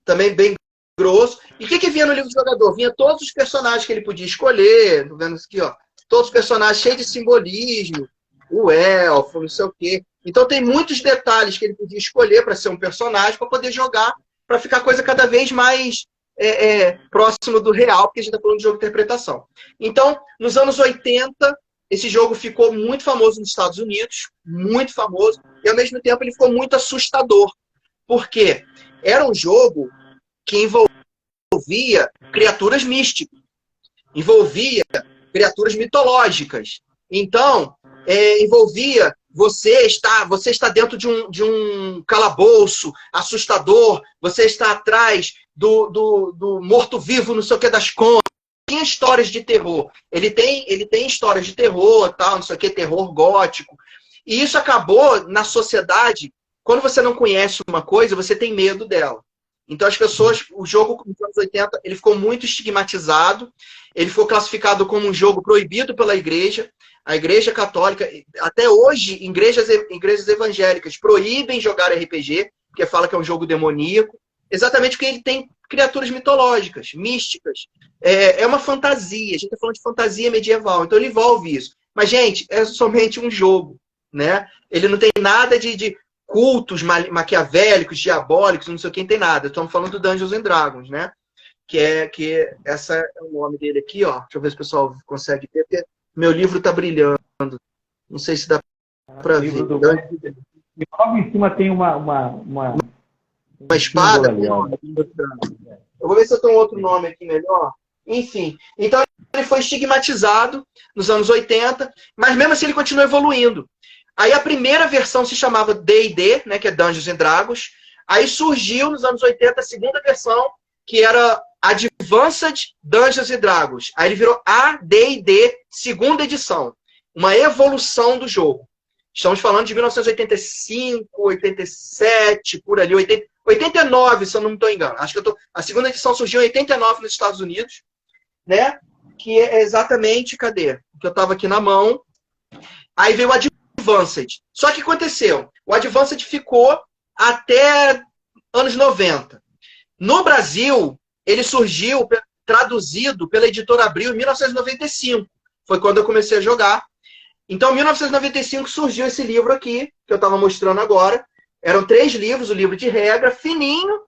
também bem grosso. E o que vinha no livro do jogador? Vinha todos os personagens que ele podia escolher. Tô vendo isso aqui, ó. Todos os personagens cheios de simbolismo. O elfo, não sei o quê. Então tem muitos detalhes que ele podia escolher para ser um personagem, para poder jogar, para ficar a coisa cada vez mais próximo do real, porque a gente está falando de jogo de interpretação. Então, nos anos 80, esse jogo ficou muito famoso nos Estados Unidos, muito famoso, e ao mesmo tempo ele ficou muito assustador. Por quê? Era um jogo que envolvia criaturas místicas, envolvia criaturas mitológicas. Então, envolvia você está dentro de um calabouço assustador, você está atrás do morto-vivo, não sei o que, das contas. Tinha histórias de terror. Ele tem histórias de terror, tal, não sei o que, terror gótico. E isso acabou na sociedade. Quando você não conhece uma coisa, você tem medo dela. Então as pessoas, o jogo nos anos 80, ele ficou muito estigmatizado. Ele foi classificado como um jogo proibido pela igreja. A Igreja Católica, até hoje, igrejas evangélicas proíbem jogar RPG, porque fala que é um jogo demoníaco, exatamente porque ele tem criaturas mitológicas, místicas. É uma fantasia, a gente está falando de fantasia medieval, então ele envolve isso. Mas, gente, é somente um jogo, né? Ele não tem nada de cultos maquiavélicos, diabólicos, não sei quem tem nada. Estamos falando do Dungeons and Dragons, né? Que essa é o nome dele aqui, ó. Deixa eu ver se o pessoal consegue ver, porque meu livro está brilhando. Não sei se dá para ver. Logo em cima tem uma espada. Ali, eu vou ver se eu tenho outro nome aqui melhor. Enfim. Então, ele foi estigmatizado nos anos 80, mas mesmo assim ele continua evoluindo. Aí a primeira versão se chamava D&D, né, que é Dungeons and Dragons. Aí surgiu nos anos 80 a segunda versão, que era Advanced Dungeons and Dragons. Aí ele virou AD&D, segunda edição. Uma evolução do jogo. Estamos falando de 1985, 87, por ali, 89, se eu não me estou enganando. Acho que a segunda edição surgiu em 89 nos Estados Unidos, né? Que é exatamente, cadê? Que eu estava aqui na mão. Aí veio o Advanced. Só que aconteceu, o Advanced ficou até anos 90. No Brasil, ele surgiu traduzido pela Editora Abril em 1995. Foi quando eu comecei a jogar. Então, em 1995 surgiu esse livro aqui, que eu estava mostrando agora. Eram 3 livros, o livro de regra, fininho,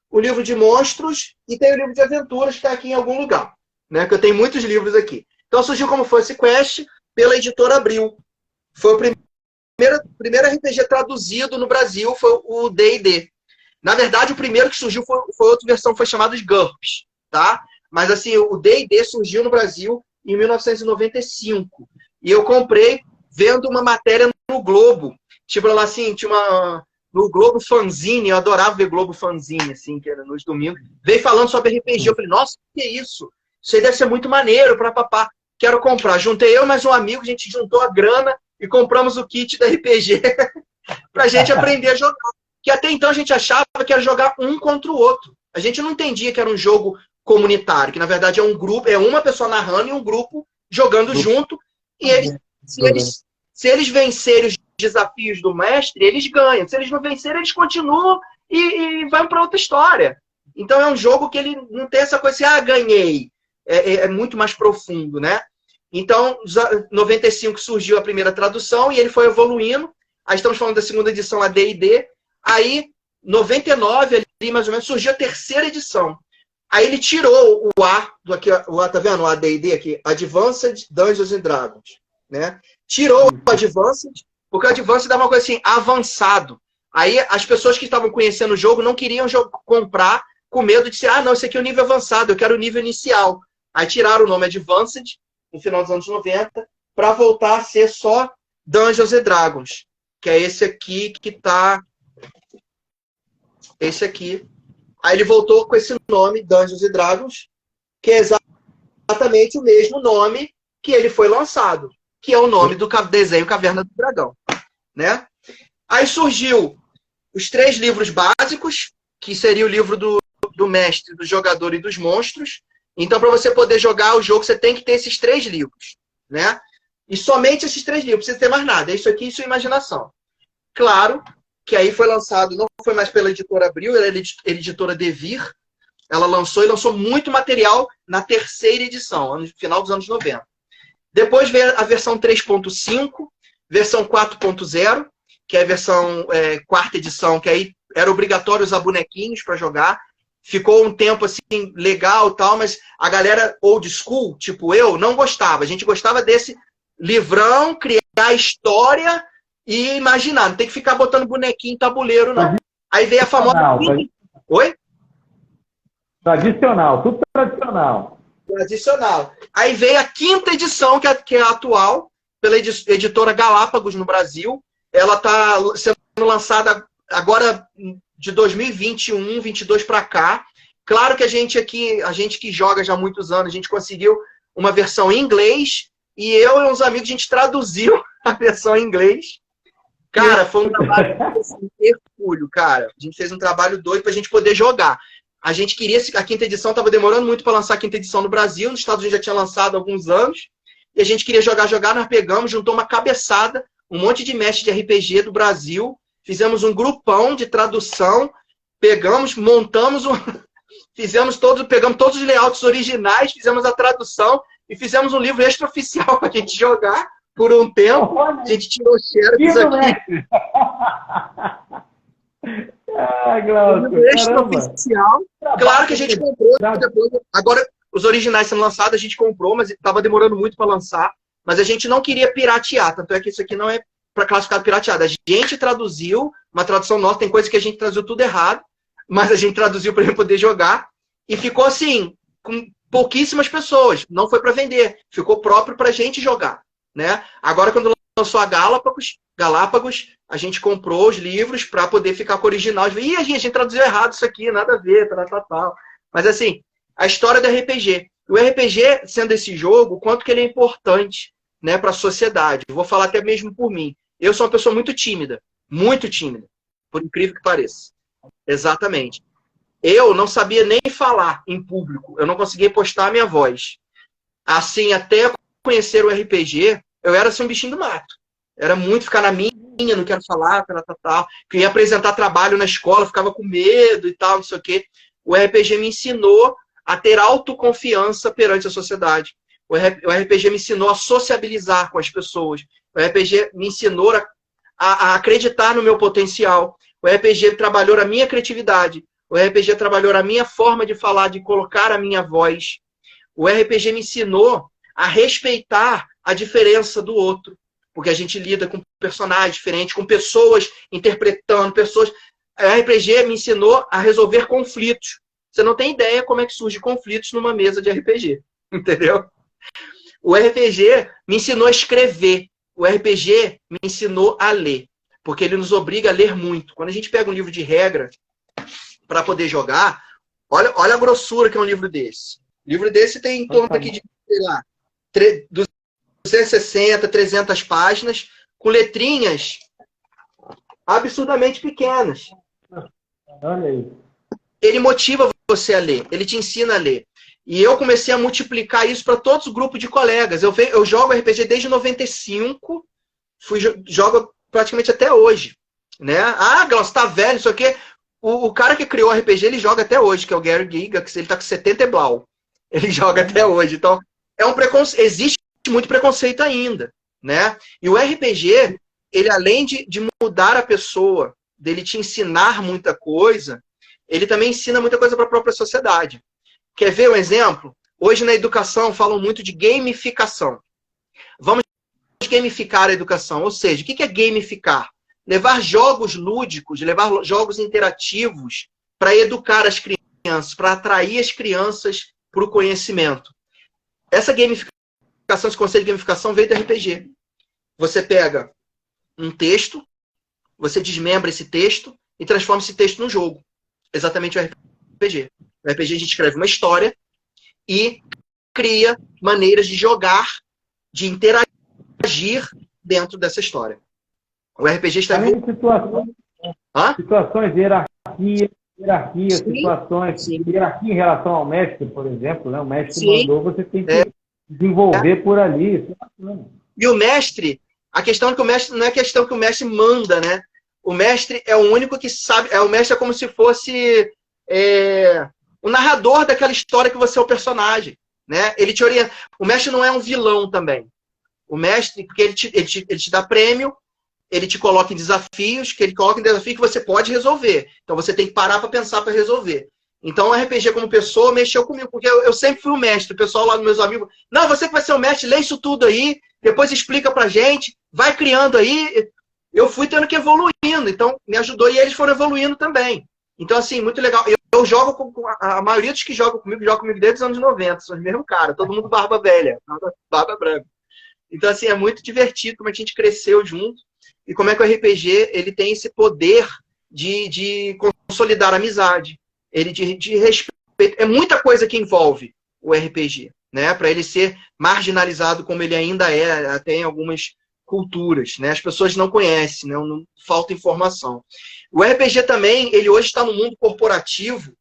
o livro de monstros e tem o livro de aventuras, que está aqui em algum lugar. Né? Que eu tenho muitos livros aqui. Então, surgiu como Fantasy Quest pela Editora Abril. Foi o primeiro RPG traduzido no Brasil, foi o D&D. Na verdade, o primeiro que surgiu foi outra versão, foi chamado de GURPS, tá? Mas assim, o D&D surgiu no Brasil em 1995. E eu comprei vendo uma matéria no Globo. Tipo, lá assim, no Globo Fanzine, eu adorava ver Globo Fanzine, assim, que era nos domingos. Veio falando sobre RPG, eu falei, nossa, que é isso? Isso aí deve ser muito maneiro pra papá. Quero comprar. Juntei eu e mais um amigo, a gente juntou a grana e compramos o kit da RPG pra gente aprender a jogar. Que até então a gente achava que era jogar um contra o outro. A gente não entendia que era um jogo comunitário, que na verdade é um grupo, é uma pessoa narrando e um grupo jogando junto. E se eles vencerem os desafios do mestre, eles ganham. Se eles não vencerem, eles continuam e vão para outra história. Então é um jogo que ele não tem essa coisa assim, ganhei. É muito mais profundo, né? Então, em 95 surgiu a primeira tradução e ele foi evoluindo. Aí estamos falando da segunda edição, a D&D. Aí, 99, ali mais ou menos, surgiu a terceira edição. Aí ele tirou o A, tá vendo? O AD&D aqui, Advanced Dungeons and Dragons, né? Tirou o Advanced, porque o Advanced dava uma coisa assim, avançado. Aí as pessoas que estavam conhecendo o jogo não queriam comprar com medo de ser, não, esse aqui é o nível avançado, eu quero o nível inicial. Aí tiraram o nome Advanced, no final dos anos 90, para voltar a ser só Dungeons and Dragons, que é esse aqui que tá... Esse aqui. Aí ele voltou com esse nome, Dungeons and Dragons, que é exatamente o mesmo nome que ele foi lançado, que é o nome do desenho Caverna do Dragão, né? Aí surgiu os 3 livros básicos, que seria o livro do mestre, do jogador e dos monstros. Então, para você poder jogar o jogo, você tem que ter esses 3 livros, né? E somente esses 3 livros, não precisa ter mais nada. É isso aqui e sua imaginação. Claro que aí foi lançado, não foi mais pela Editora Abril, era editora Devir. ela lançou muito material na terceira edição, no final dos anos 90. Depois veio a versão 3.5, versão 4.0, que é a versão quarta edição, que aí era obrigatório usar bonequinhos para jogar. Ficou um tempo assim legal e tal, mas a galera old school, tipo eu, não gostava. A gente gostava desse livrão, criar a história e imaginar. Não tem que ficar botando bonequinho em tabuleiro, não. Aí veio a famosa... Oi? Tradicional, tudo tradicional. Tradicional. Aí veio a quinta edição, que é a atual, pela editora Galápagos no Brasil. Ela está sendo lançada agora de 2021, 22 para cá. Claro que a gente que joga já há muitos anos, a gente conseguiu uma versão em inglês e eu e uns amigos, a gente traduziu a versão em inglês. Cara, foi um trabalho assim, hercúleo, cara. A gente fez um trabalho doido para a gente poder jogar. A gente queria... A quinta edição estava demorando muito para lançar a quinta edição no Brasil. Nos Estados Unidos já tinha lançado há alguns anos. E a gente queria jogar. Nós pegamos, juntou uma cabeçada, um monte de mestre de RPG do Brasil. Fizemos um grupão de tradução. Pegamos, montamos pegamos todos os layouts originais, fizemos a tradução e fizemos um livro extraoficial para a gente jogar por um tempo. A gente tirou xerox aqui. Ah, Glaucio, extraoficial. Claro que a gente comprou depois. Agora, os originais sendo lançados, a gente comprou, mas estava demorando muito para lançar. Mas a gente não queria piratear. Tanto é que isso aqui não é para classificado pirateado. A gente traduziu, uma tradução nossa, tem coisa que a gente traduziu tudo errado, mas a gente traduziu para ele poder jogar. E ficou assim, com pouquíssimas pessoas. Não foi para vender. Ficou próprio para a gente jogar. Né? Agora, quando lançou a Galápagos, a gente comprou os livros para poder ficar com o original. E a gente traduziu errado isso aqui, nada a ver, tal. Mas assim, a história do RPG. O RPG, sendo esse jogo, quanto que ele é importante, né, para a sociedade. Eu vou falar até mesmo por mim. Eu sou uma pessoa muito tímida, por incrível que pareça. Exatamente. Eu não sabia nem falar em público, eu não conseguia postar a minha voz. Assim, até conhecer o RPG, eu era assim um bichinho do mato. Era muito ficar na minha, não quero falar, tal. Queria apresentar trabalho na escola, ficava com medo e tal, não sei o quê. O RPG me ensinou a ter autoconfiança perante a sociedade. O RPG me ensinou a sociabilizar com as pessoas. O RPG me ensinou a acreditar no meu potencial. O RPG trabalhou a minha criatividade. O RPG trabalhou a minha forma de falar, de colocar a minha voz. O RPG me ensinou a respeitar a diferença do outro. Porque a gente lida com personagens diferentes, com pessoas interpretando, pessoas... O RPG me ensinou a resolver conflitos. Você não tem ideia como é que surge conflitos numa mesa de RPG. Entendeu? O RPG me ensinou a escrever. O RPG me ensinou a ler. Porque ele nos obriga a ler muito. Quando a gente pega um livro de regra para poder jogar, olha a grossura que é um livro desse. O livro desse tem em torno aqui de, sei lá, 260, 300 páginas, com letrinhas absurdamente pequenas. Olha aí. Ele motiva você a ler, ele te ensina a ler. E eu comecei a multiplicar isso para todos os grupos de colegas. Eu jogo RPG desde 95, jogo praticamente até hoje. Né? Ah, Glaucio, tá velho, isso aqui. O cara que criou o RPG, ele joga até hoje, que é o Gary Gygax, ele tá com 70 e blau. Ele joga até hoje. Então, é um preconceito, existe muito preconceito ainda. Né? E o RPG, ele além de mudar a pessoa, dele te ensinar muita coisa, ele também ensina muita coisa para a própria sociedade. Quer ver um exemplo? Hoje na educação falam muito de gamificação. Vamos gamificar a educação. Ou seja, o que é gamificar? Levar jogos lúdicos, levar jogos interativos para educar as crianças, para atrair as crianças para o conhecimento. Essa gamificação, esse conceito de gamificação veio do RPG. Você pega um texto, você desmembra esse texto e transforma esse texto num jogo. Exatamente o RPG. No RPG a gente escreve uma história e cria maneiras de jogar, de interagir dentro dessa história. O RPG está situações de hierarquia, situações de hierarquia em relação ao mestre, por exemplo. Né? O mestre mandou, você tem que desenvolver por ali. E o mestre, a questão é que o mestre não é questão que o mestre manda, né? O mestre é o único que sabe. O mestre é como se fosse o narrador daquela história que você é o personagem, né? Ele te orienta. O mestre não é um vilão também. O mestre, porque ele te dá prêmio, ele te coloca em desafios, que ele coloca em desafio que você pode resolver. Então você tem que parar para pensar para resolver. Então o RPG como pessoa mexeu comigo, porque eu sempre fui o mestre. O pessoal lá dos meus amigos, não, você que vai ser o mestre, lê isso tudo aí, depois explica pra gente, vai criando aí. Eu fui tendo que evoluindo, então me ajudou e eles foram evoluindo também. Então, assim, muito legal. Eu jogo com a maioria dos que jogam comigo desde os anos 90, são os mesmos caras, todo mundo barba velha, barba branca. Então, assim, é muito divertido como a gente cresceu junto e como é que o RPG ele tem esse poder de consolidar a amizade, ele de respeito. É muita coisa que envolve o RPG, né? Para ele ser marginalizado como ele ainda é, até em algumas culturas, né? As pessoas não conhecem, né? Não falta informação. O RPG também, ele hoje está no mundo corporativo,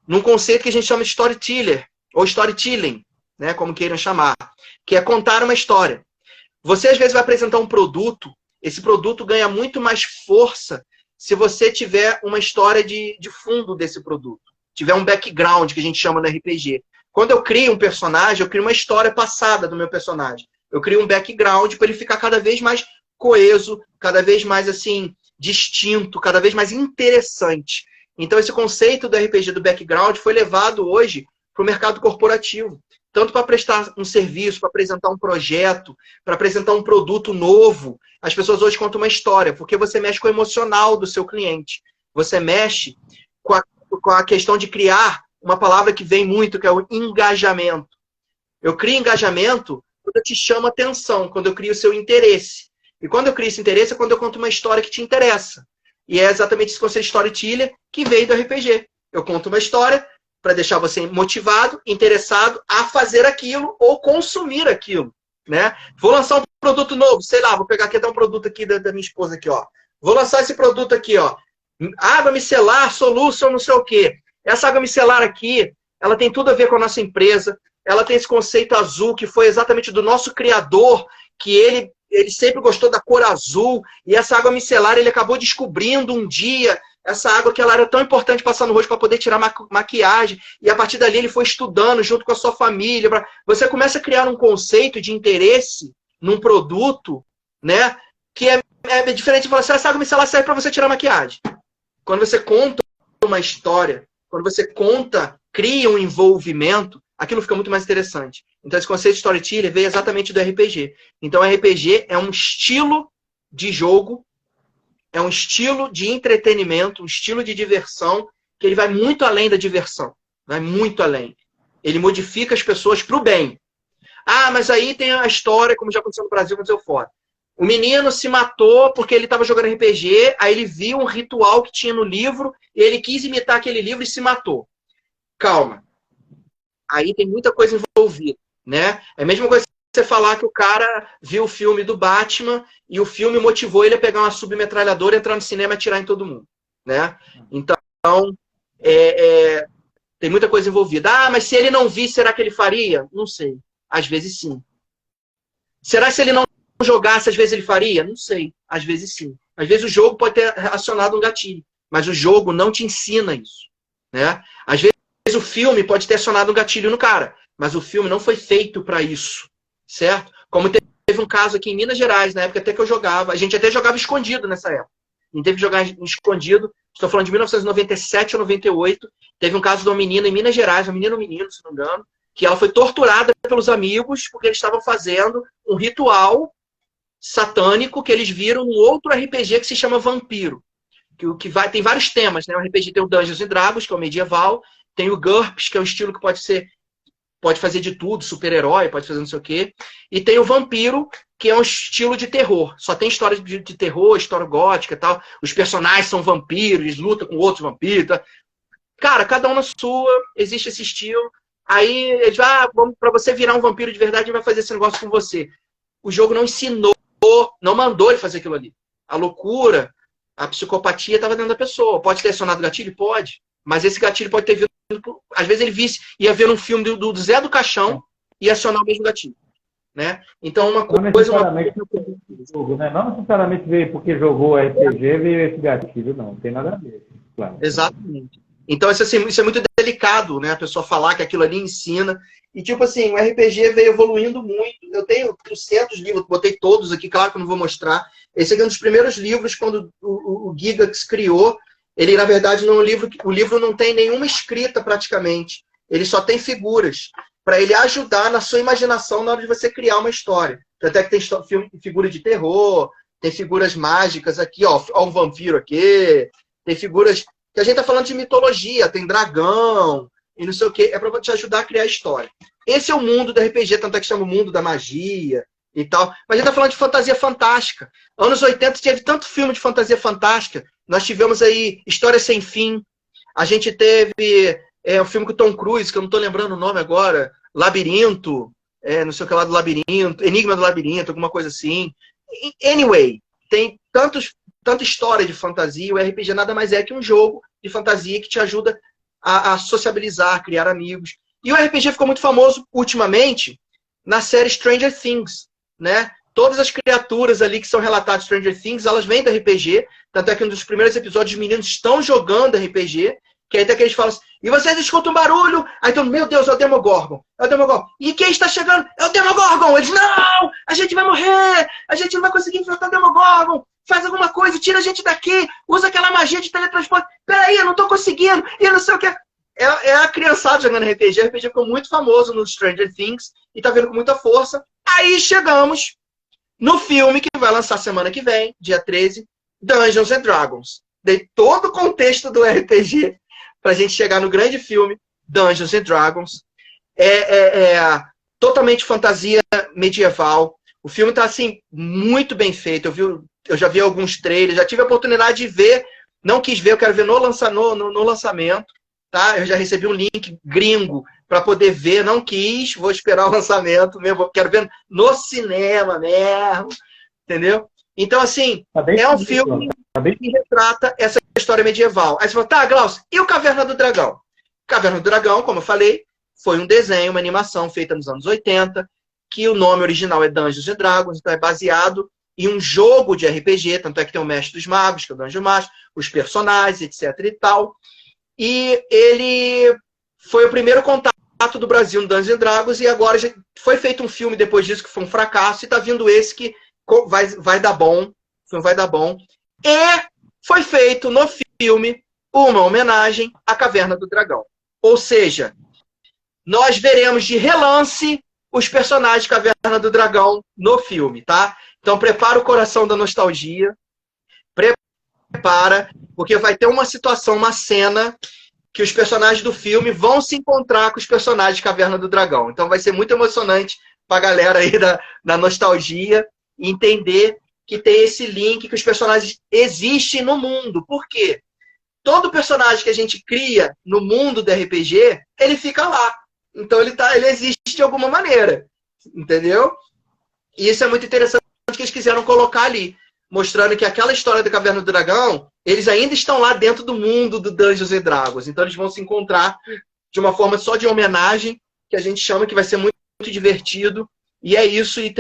num conceito que a gente chama de storyteller, ou storytelling, né? Como queiram chamar, que é contar uma história. Você, às vezes, vai apresentar um produto, esse produto ganha muito mais força se você tiver uma história de fundo desse produto, tiver um background, que a gente chama no RPG. Quando eu crio um personagem, eu crio uma história passada do meu personagem. Eu crio um background para ele ficar cada vez mais coeso, cada vez mais assim distinto, cada vez mais interessante. Então esse conceito do RPG do background foi levado hoje para o mercado corporativo. Tanto para prestar um serviço, para apresentar um projeto, para apresentar um produto novo. As pessoas hoje contam uma história, porque você mexe com o emocional do seu cliente. Você mexe com a questão de criar uma palavra que vem muito, que é o engajamento. Eu crio engajamento quando eu te chamo atenção, quando eu crio o seu interesse. E quando eu crio esse interesse é quando eu conto uma história que te interessa. E é exatamente esse conceito de storyteller que veio do RPG. Eu conto uma história para deixar você motivado, interessado a fazer aquilo ou consumir aquilo, né? Vou lançar um produto novo, sei lá, vou pegar aqui até um produto aqui da minha esposa aqui, ó. Vou lançar esse produto aqui, ó. Água micelar, solution, não sei o quê. Essa água micelar aqui, ela tem tudo a ver com a nossa empresa. Ela tem esse conceito azul, que foi exatamente do nosso criador, que ele sempre gostou da cor azul. E essa água micelar, ele acabou descobrindo um dia essa água que ela era tão importante passar no rosto para poder tirar maquiagem. E a partir dali ele foi estudando junto com a sua família. Você começa a criar um conceito de interesse num produto, né? Que é diferente de falar assim, essa água micelar serve para você tirar maquiagem. Quando você conta uma história, quando você cria um envolvimento, aquilo fica muito mais interessante. Então esse conceito de storyteller veio exatamente do RPG. Então o RPG é um estilo de jogo, é um estilo de entretenimento, um estilo de diversão, que ele vai muito além da diversão. Vai muito além. Ele modifica as pessoas para o bem. Ah, mas aí tem a história, como já aconteceu no Brasil, aconteceu fora. O menino se matou porque ele estava jogando RPG, aí ele viu um ritual que tinha no livro, e ele quis imitar aquele livro e se matou. Calma. Aí tem muita coisa envolvida, né? É a mesma coisa que você falar que o cara viu o filme do Batman e o filme motivou ele a pegar uma submetralhadora, entrar no cinema e atirar em todo mundo, né? Então, tem muita coisa envolvida. Ah, mas se ele não visse, será que ele faria? Não sei. Às vezes sim. Será que se ele não jogasse, às vezes ele faria? Não sei. Às vezes sim. Às vezes o jogo pode ter acionado um gatilho, mas o jogo não te ensina isso, né? Às vezes o filme pode ter acionado um gatilho no cara, mas o filme não foi feito para isso, certo? Como teve um caso aqui em Minas Gerais, na época até que eu jogava, a gente até jogava escondido nessa época. A gente teve que jogar escondido, estou falando de 1997 ou 98, teve um caso de uma menina em Minas Gerais, uma menina ou menino, se não me engano, que ela foi torturada pelos amigos porque eles estavam fazendo um ritual satânico que eles viram num outro RPG que se chama Vampiro. Tem vários temas, né? O RPG tem o Dungeons and Dragons, que é o medieval, tem o GURPS, que é um estilo que pode fazer de tudo, super-herói, pode fazer não sei o quê. E tem o Vampiro, que é um estilo de terror. Só tem história de terror, história gótica e tal. Os personagens são vampiros, eles lutam com outros vampiros. Tá? Cara, cada um na sua, existe esse estilo. Aí eles para você virar um vampiro de verdade, ele vai fazer esse negócio com você. O jogo não ensinou, não mandou ele fazer aquilo ali. A loucura, a psicopatia estava dentro da pessoa. Pode ter acionado o gatilho? Pode. Mas esse gatilho pode ter vindo... Às vezes ele ia ver um filme do Zé do Caixão e acionar o mesmo gatilho. Né? Então, uma coisa... Não necessariamente veio porque jogou RPG, veio esse gatilho, não. Não tem nada a ver. Claro. Exatamente. Então, isso é muito delicado, né? A pessoa falar que aquilo ali ensina. E, tipo assim, o RPG veio evoluindo muito. Eu tenho trocentos livros, botei todos aqui, claro que eu não vou mostrar. Esse aqui é um dos primeiros livros, quando o Gygax criou. Ele, na verdade, não é um livro, o livro não tem nenhuma escrita, praticamente. Ele só tem figuras, para ele ajudar na sua imaginação na hora de você criar uma história. Até que tem figura de terror, tem figuras mágicas aqui, ó um vampiro aqui, tem figuras... que a gente tá falando de mitologia, tem dragão, e não sei o quê. É para te ajudar a criar a história. Esse é o mundo do RPG, tanto é que chama o mundo da magia e tal. Mas a gente tá falando de fantasia fantástica. Anos 80 teve tanto filme de fantasia fantástica. Nós tivemos aí História Sem Fim. A gente teve um filme com o Tom Cruise, que eu não tô lembrando o nome agora. Labirinto, não sei o que lá do Labirinto. Enigma do Labirinto, alguma coisa assim. Anyway, tem tanta história de fantasia. O RPG nada mais é que um jogo de fantasia que te ajuda a sociabilizar, a criar amigos. E o RPG ficou muito famoso ultimamente na série Stranger Things, né? Todas as criaturas ali que são relatadas em Stranger Things, elas vêm do RPG. Tanto é que um dos primeiros episódios, os meninos estão jogando RPG, que aí até que eles falam assim, e vocês escutam um barulho? Aí então, meu Deus, é o Demogorgon. É o Demogorgon. E quem está chegando? É o Demogorgon. Eles, não! A gente vai morrer! A gente não vai conseguir enfrentar o Demogorgon! Faz alguma coisa, tira a gente daqui! Usa aquela magia de teletransporte! Peraí, eu não estou conseguindo! E não sei o que... É a criançada jogando RPG. O RPG ficou muito famoso no Stranger Things e tá vendo com muita força. Aí chegamos no filme que vai lançar semana que vem, dia 13, Dungeons and Dragons. Dei todo o contexto do RPG pra gente chegar no grande filme Dungeons and Dragons. Totalmente fantasia medieval. O filme tá, assim, muito bem feito. Eu já vi alguns trailers, já tive a oportunidade de ver. Não quis ver, eu quero ver no lançamento. Tá? Eu já recebi um link gringo para poder ver, não quis, vou esperar o lançamento mesmo, quero ver no cinema mesmo, entendeu? Então, assim, é um filme que retrata essa história medieval. Aí você fala, tá, Glaucio, e o Caverna do Dragão? Caverna do Dragão, como eu falei, foi um desenho, uma animação feita nos anos 80, que o nome original é Dungeons and Dragons, então é baseado em um jogo de RPG, tanto é que tem o Mestre dos Magos, que é o Dungeon Master, os personagens, etc e tal. E ele foi o primeiro contato do Brasil no Dungeons and Dragons e agora já foi feito um filme depois disso que foi um fracasso e tá vindo esse que vai dar bom. Vai dar bom. E foi feito no filme uma homenagem à Caverna do Dragão. Ou seja, nós veremos de relance os personagens de Caverna do Dragão no filme, tá? Então prepara o coração da nostalgia. Prepara, porque vai ter uma situação, uma cena que os personagens do filme vão se encontrar com os personagens de Caverna do Dragão. Então vai ser muito emocionante pra galera aí da nostalgia entender que tem esse link, que os personagens existem no mundo. Por quê? Todo personagem que a gente cria no mundo do RPG, ele fica lá. Então ele existe de alguma maneira. Entendeu? E isso é muito interessante que eles quiseram colocar ali. Mostrando que aquela história da Caverna do Dragão, eles ainda estão lá dentro do mundo do Dungeons and Dragons. Então eles vão se encontrar de uma forma só de homenagem, que a gente chama que vai ser muito, muito divertido. E é isso, e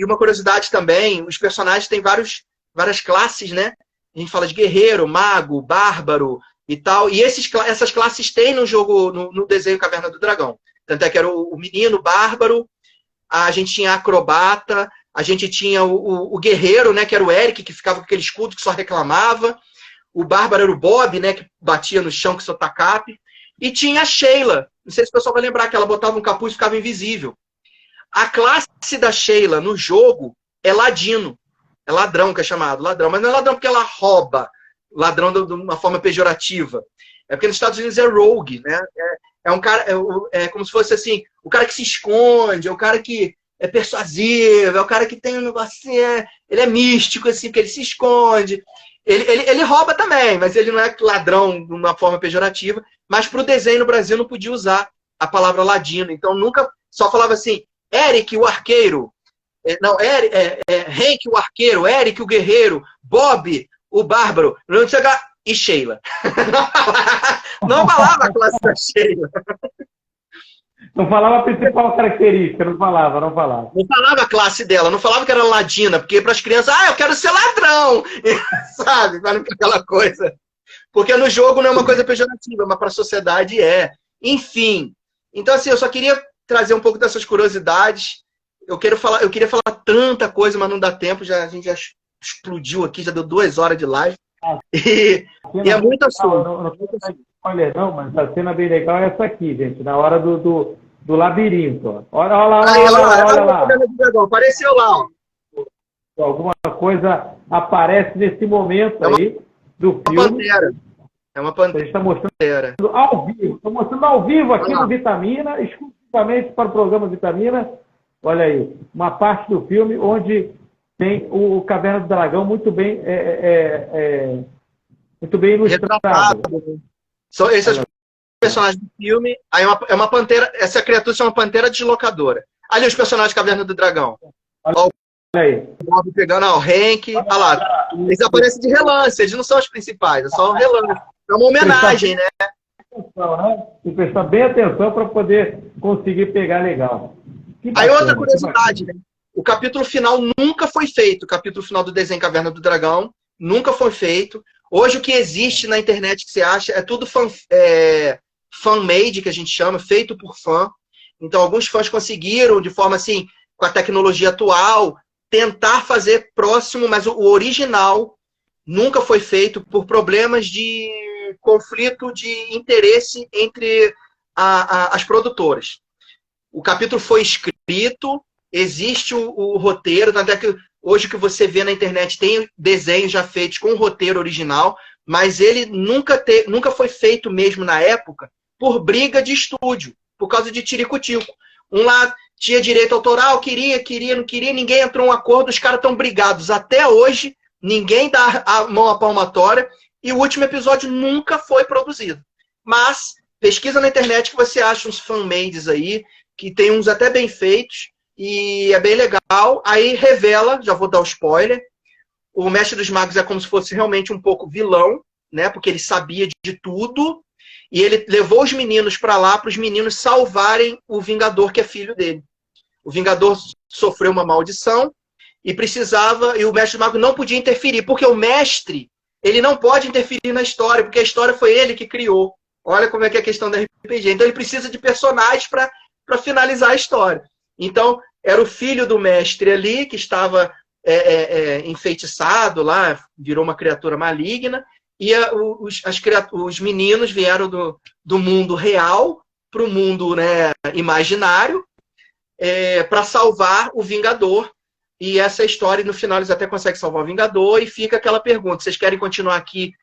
uma curiosidade também, os personagens têm várias classes, né? A gente fala de guerreiro, mago, bárbaro e tal. E essas classes tem no jogo, no desenho Caverna do Dragão. Tanto é que era o menino bárbaro, a gente tinha a acrobata, a gente tinha o guerreiro, né, que era o Eric, que ficava com aquele escudo que só reclamava. O bárbaro era o Bob, né, que batia no chão com seu tacape. E tinha a Sheila. Não sei se o pessoal vai lembrar que ela botava um capuz e ficava invisível. A classe da Sheila no jogo é ladino. É ladrão que é chamado, ladrão. Mas não é ladrão porque ela rouba. Ladrão de uma forma pejorativa. É porque nos Estados Unidos é rogue, né? É um cara, é como se fosse assim, o cara que se esconde, é o cara que é persuasivo, é o cara que tem um negócio, ele é místico, assim, porque ele se esconde. Ele rouba também, mas ele não é ladrão de uma forma pejorativa. Mas para o desenho no Brasil não podia usar a palavra ladino. Então nunca, só falava assim, Eric, o arqueiro. Não, Hank, o arqueiro. Eric, o guerreiro. Bob, o bárbaro. E Sheila. Não falava a classe da Sheila. Não falava a principal característica, não falava. Não falava a classe dela, não falava que era ladina, porque para as crianças, eu quero ser ladrão, sabe? Para não ficar aquela coisa. Porque no jogo não é uma coisa pejorativa, mas para a sociedade é. Enfim. Então, assim, eu só queria trazer um pouco dessas curiosidades. Eu queria falar tanta coisa, mas não dá tempo. A gente já explodiu aqui, já deu 2 horas de live. E é muito assunto. Não spoiler não, mas a cena bem legal é essa aqui, gente. Na hora do labirinto. Olha lá. Apareceu lá, ó. Alguma coisa aparece nesse momento aí do filme. Pantera. É uma pantera. A gente está mostrando ao vivo. Estou mostrando ao vivo aqui no Vitamina, exclusivamente para o programa Vitamina. Olha aí, uma parte do filme onde tem o Caverna do Dragão muito bem ilustrado. São esses personagens do filme. Aí é uma pantera. Essa criatura é uma pantera deslocadora. Ali os personagens da Caverna do Dragão. Olha aí. O Bob pegando o Hank. Olha lá. Eles aparecem de relance, eles não são os principais, é só um relance. É uma homenagem, né? Tem que prestar bem atenção para poder conseguir pegar legal. Aí outra curiosidade, né? O capítulo final nunca foi feito. O capítulo final do desenho Caverna do Dragão nunca foi feito. Hoje o que existe na internet que você acha é tudo fan-made, que a gente chama, feito por fã. Então alguns fãs conseguiram, de forma assim, com a tecnologia atual, tentar fazer próximo, mas o original nunca foi feito por problemas de conflito de interesse entre as produtoras. O capítulo foi escrito, existe o roteiro, tanto é que hoje que você vê na internet tem desenhos já feitos com o roteiro original, mas ele nunca foi feito mesmo na época por briga de estúdio, por causa de tiricutico. Um lá tinha direito autoral, queria, não queria, ninguém entrou em um acordo, os caras estão brigados até hoje, ninguém dá a mão à palmatória, e o último episódio nunca foi produzido. Mas pesquisa na internet que você acha uns fan-mades aí, que tem uns até bem feitos, e é bem legal. Aí revela, já vou dar o spoiler, o Mestre dos Magos é como se fosse realmente um pouco vilão, né? Porque ele sabia de tudo, e ele levou os meninos para lá, para os meninos salvarem o Vingador, que é filho dele. O Vingador sofreu uma maldição, e precisava, e o Mestre dos Magos não podia interferir, porque o mestre, ele não pode interferir na história, porque a história foi ele que criou. Olha como é que é a questão da RPG. Então ele precisa de personagens para finalizar a história. Então, era o filho do mestre ali, que estava enfeitiçado lá, virou uma criatura maligna, e os meninos vieram do mundo real para o mundo, né, imaginário, para salvar o Vingador. E essa história, no final, eles até conseguem salvar o Vingador, e fica aquela pergunta: vocês querem continuar aqui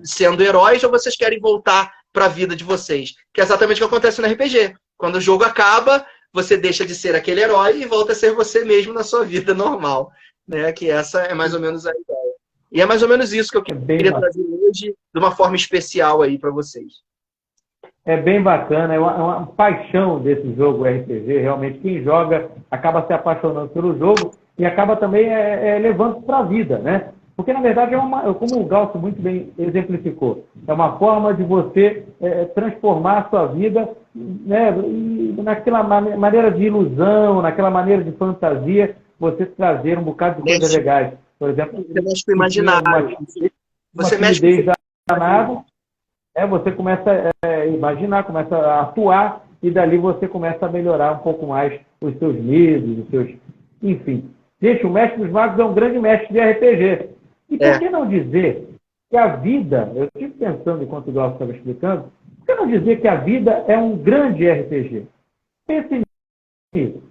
sendo heróis, ou vocês querem voltar para a vida de vocês? Que é exatamente o que acontece no RPG. Quando o jogo acaba, você deixa de ser aquele herói e volta a ser você mesmo na sua vida normal, né? Que essa é mais ou menos a ideia. E é mais ou menos isso que eu queria trazer hoje, de uma forma especial aí para vocês. É bem bacana, é uma paixão desse jogo RPG. Realmente, quem joga acaba se apaixonando pelo jogo e acaba também levando para a vida, né? Porque, na verdade, como o Glaucio muito bem exemplificou, é uma forma de você transformar a sua vida, né, naquela maneira de ilusão, naquela maneira de fantasia, você trazer um bocado de coisas legais. Por exemplo, você mexe com o imaginário. Você mexe com danado, você começa a imaginar, começa a atuar, e dali você começa a melhorar um pouco mais os seus medos, os seus... Enfim. Gente, o Mestre dos Magos é um grande mestre de RPG. E por que não dizer que a vida, eu estive pensando enquanto o Glaucio estava explicando, por que não dizer que a vida é um grande RPG? Pense nisso.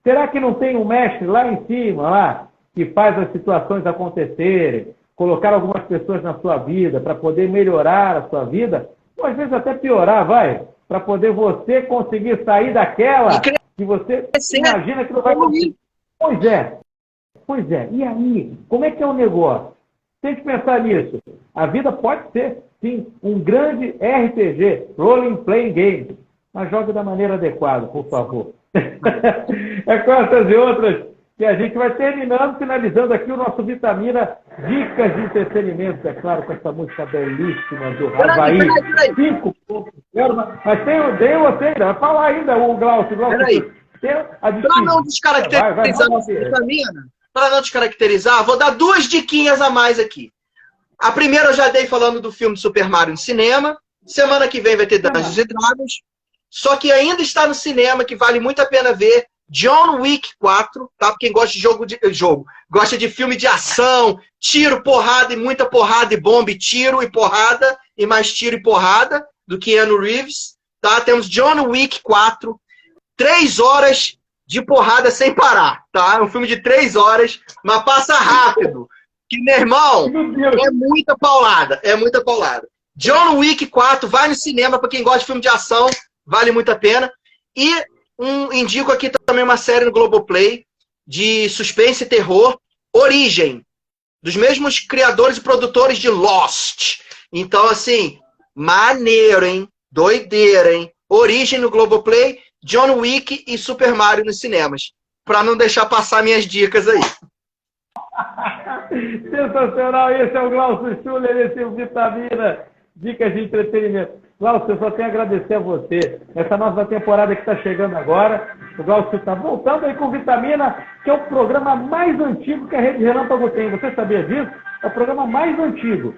Será que não tem um mestre lá em cima, lá, que faz as situações acontecerem, colocar algumas pessoas na sua vida para poder melhorar a sua vida, ou às vezes até piorar, para poder você conseguir sair daquela que você imagina que não vai conseguir. Pois é. E aí, como é que é o negócio? Se a gente pensar nisso, a vida pode ser, sim, um grande RPG, Role Playing Game, mas jogue da maneira adequada, por favor. É com essas e outras que a gente vai finalizando aqui o nosso Vitamina Dicas de Entretenimento, é claro, com essa música belíssima do Havaí. 5 pontos. Mas tem você ainda, vai falar ainda o Glaucio. Peraí. Para não descaracterizar a nossa vitamina, para não descaracterizar, vou dar 2 diquinhas a mais aqui. A primeira eu já dei falando do filme Super Mario no cinema. Semana que vem vai ter Dungeons and Dragons. Só que ainda está no cinema, que vale muito a pena ver, John Wick 4, tá? Pra quem gosta de jogo, gosta de filme de ação, tiro, porrada e muita porrada e bomba, e tiro e porrada, e mais tiro e porrada, do Keanu Reeves, tá? Temos John Wick 4, 3 horas de porrada sem parar, tá? É um filme de 3 horas, mas passa rápido. Que, meu irmão, é muita paulada, é muita paulada. John Wick 4, vai no cinema, pra quem gosta de filme de ação, vale muito a pena. E indico aqui também uma série no Globoplay de suspense e terror, Origem, dos mesmos criadores e produtores de Lost. Então, assim, maneiro, hein? Doideira, hein? Origem no Globoplay, John Wick e Super Mario nos cinemas. Pra não deixar passar minhas dicas aí. Sensacional, esse é o Glaucio Schuller, esse é o Vitamina, dicas de entretenimento. Glaucio, eu só tenho a agradecer a você. Essa nova temporada que está chegando agora, o Glaucio está voltando aí com Vitamina, que é o programa mais antigo que a Rede Relâmpago tem. Você sabia disso? É o programa mais antigo.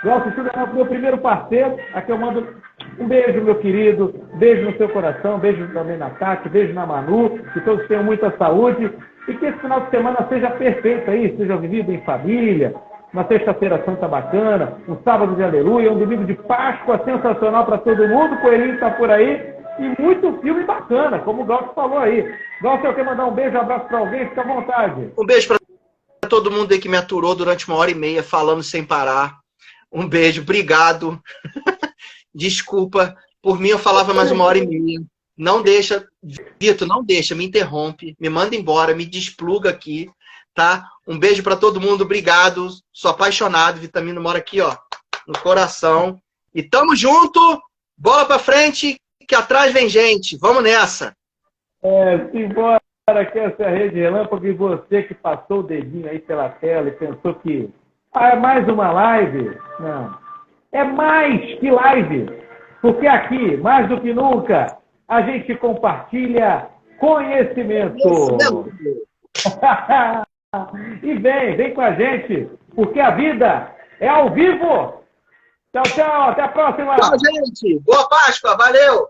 Glaucio Schuller é o meu primeiro parceiro. Aqui eu mando um beijo, meu querido. Beijo no seu coração, beijo também na Tati, beijo na Manu. Que todos tenham muita saúde. E que esse final de semana seja perfeito aí, seja vivido em família, uma sexta-feira santa bacana, um sábado de aleluia, um domingo de Páscoa sensacional para todo mundo, o Coelhinho está por aí, e muito filme bacana, como o Glaucio falou aí. Glaucio, eu quero mandar um beijo, um abraço para alguém, fica à vontade. Um beijo para todo mundo aí que me aturou durante 1h30, falando sem parar. Um beijo, obrigado. Desculpa, por mim eu falava mais 1h30. Não deixa, Vitor, não deixa, me interrompe, me manda embora, me despluga aqui, tá? Um beijo para todo mundo, obrigado. Sou apaixonado, Vitamina mora aqui, ó, no coração. E tamo junto, bola para frente, que atrás vem gente. Vamos nessa. Simbora, que essa é a Rede Relâmpago, e você que passou o dedinho aí pela tela e pensou que é mais uma live? Não. É mais que live, porque aqui, mais do que nunca, a gente compartilha conhecimento. E vem com a gente, porque a vida é ao vivo. Tchau, tchau, até a próxima. Tchau, gente. Boa Páscoa, valeu.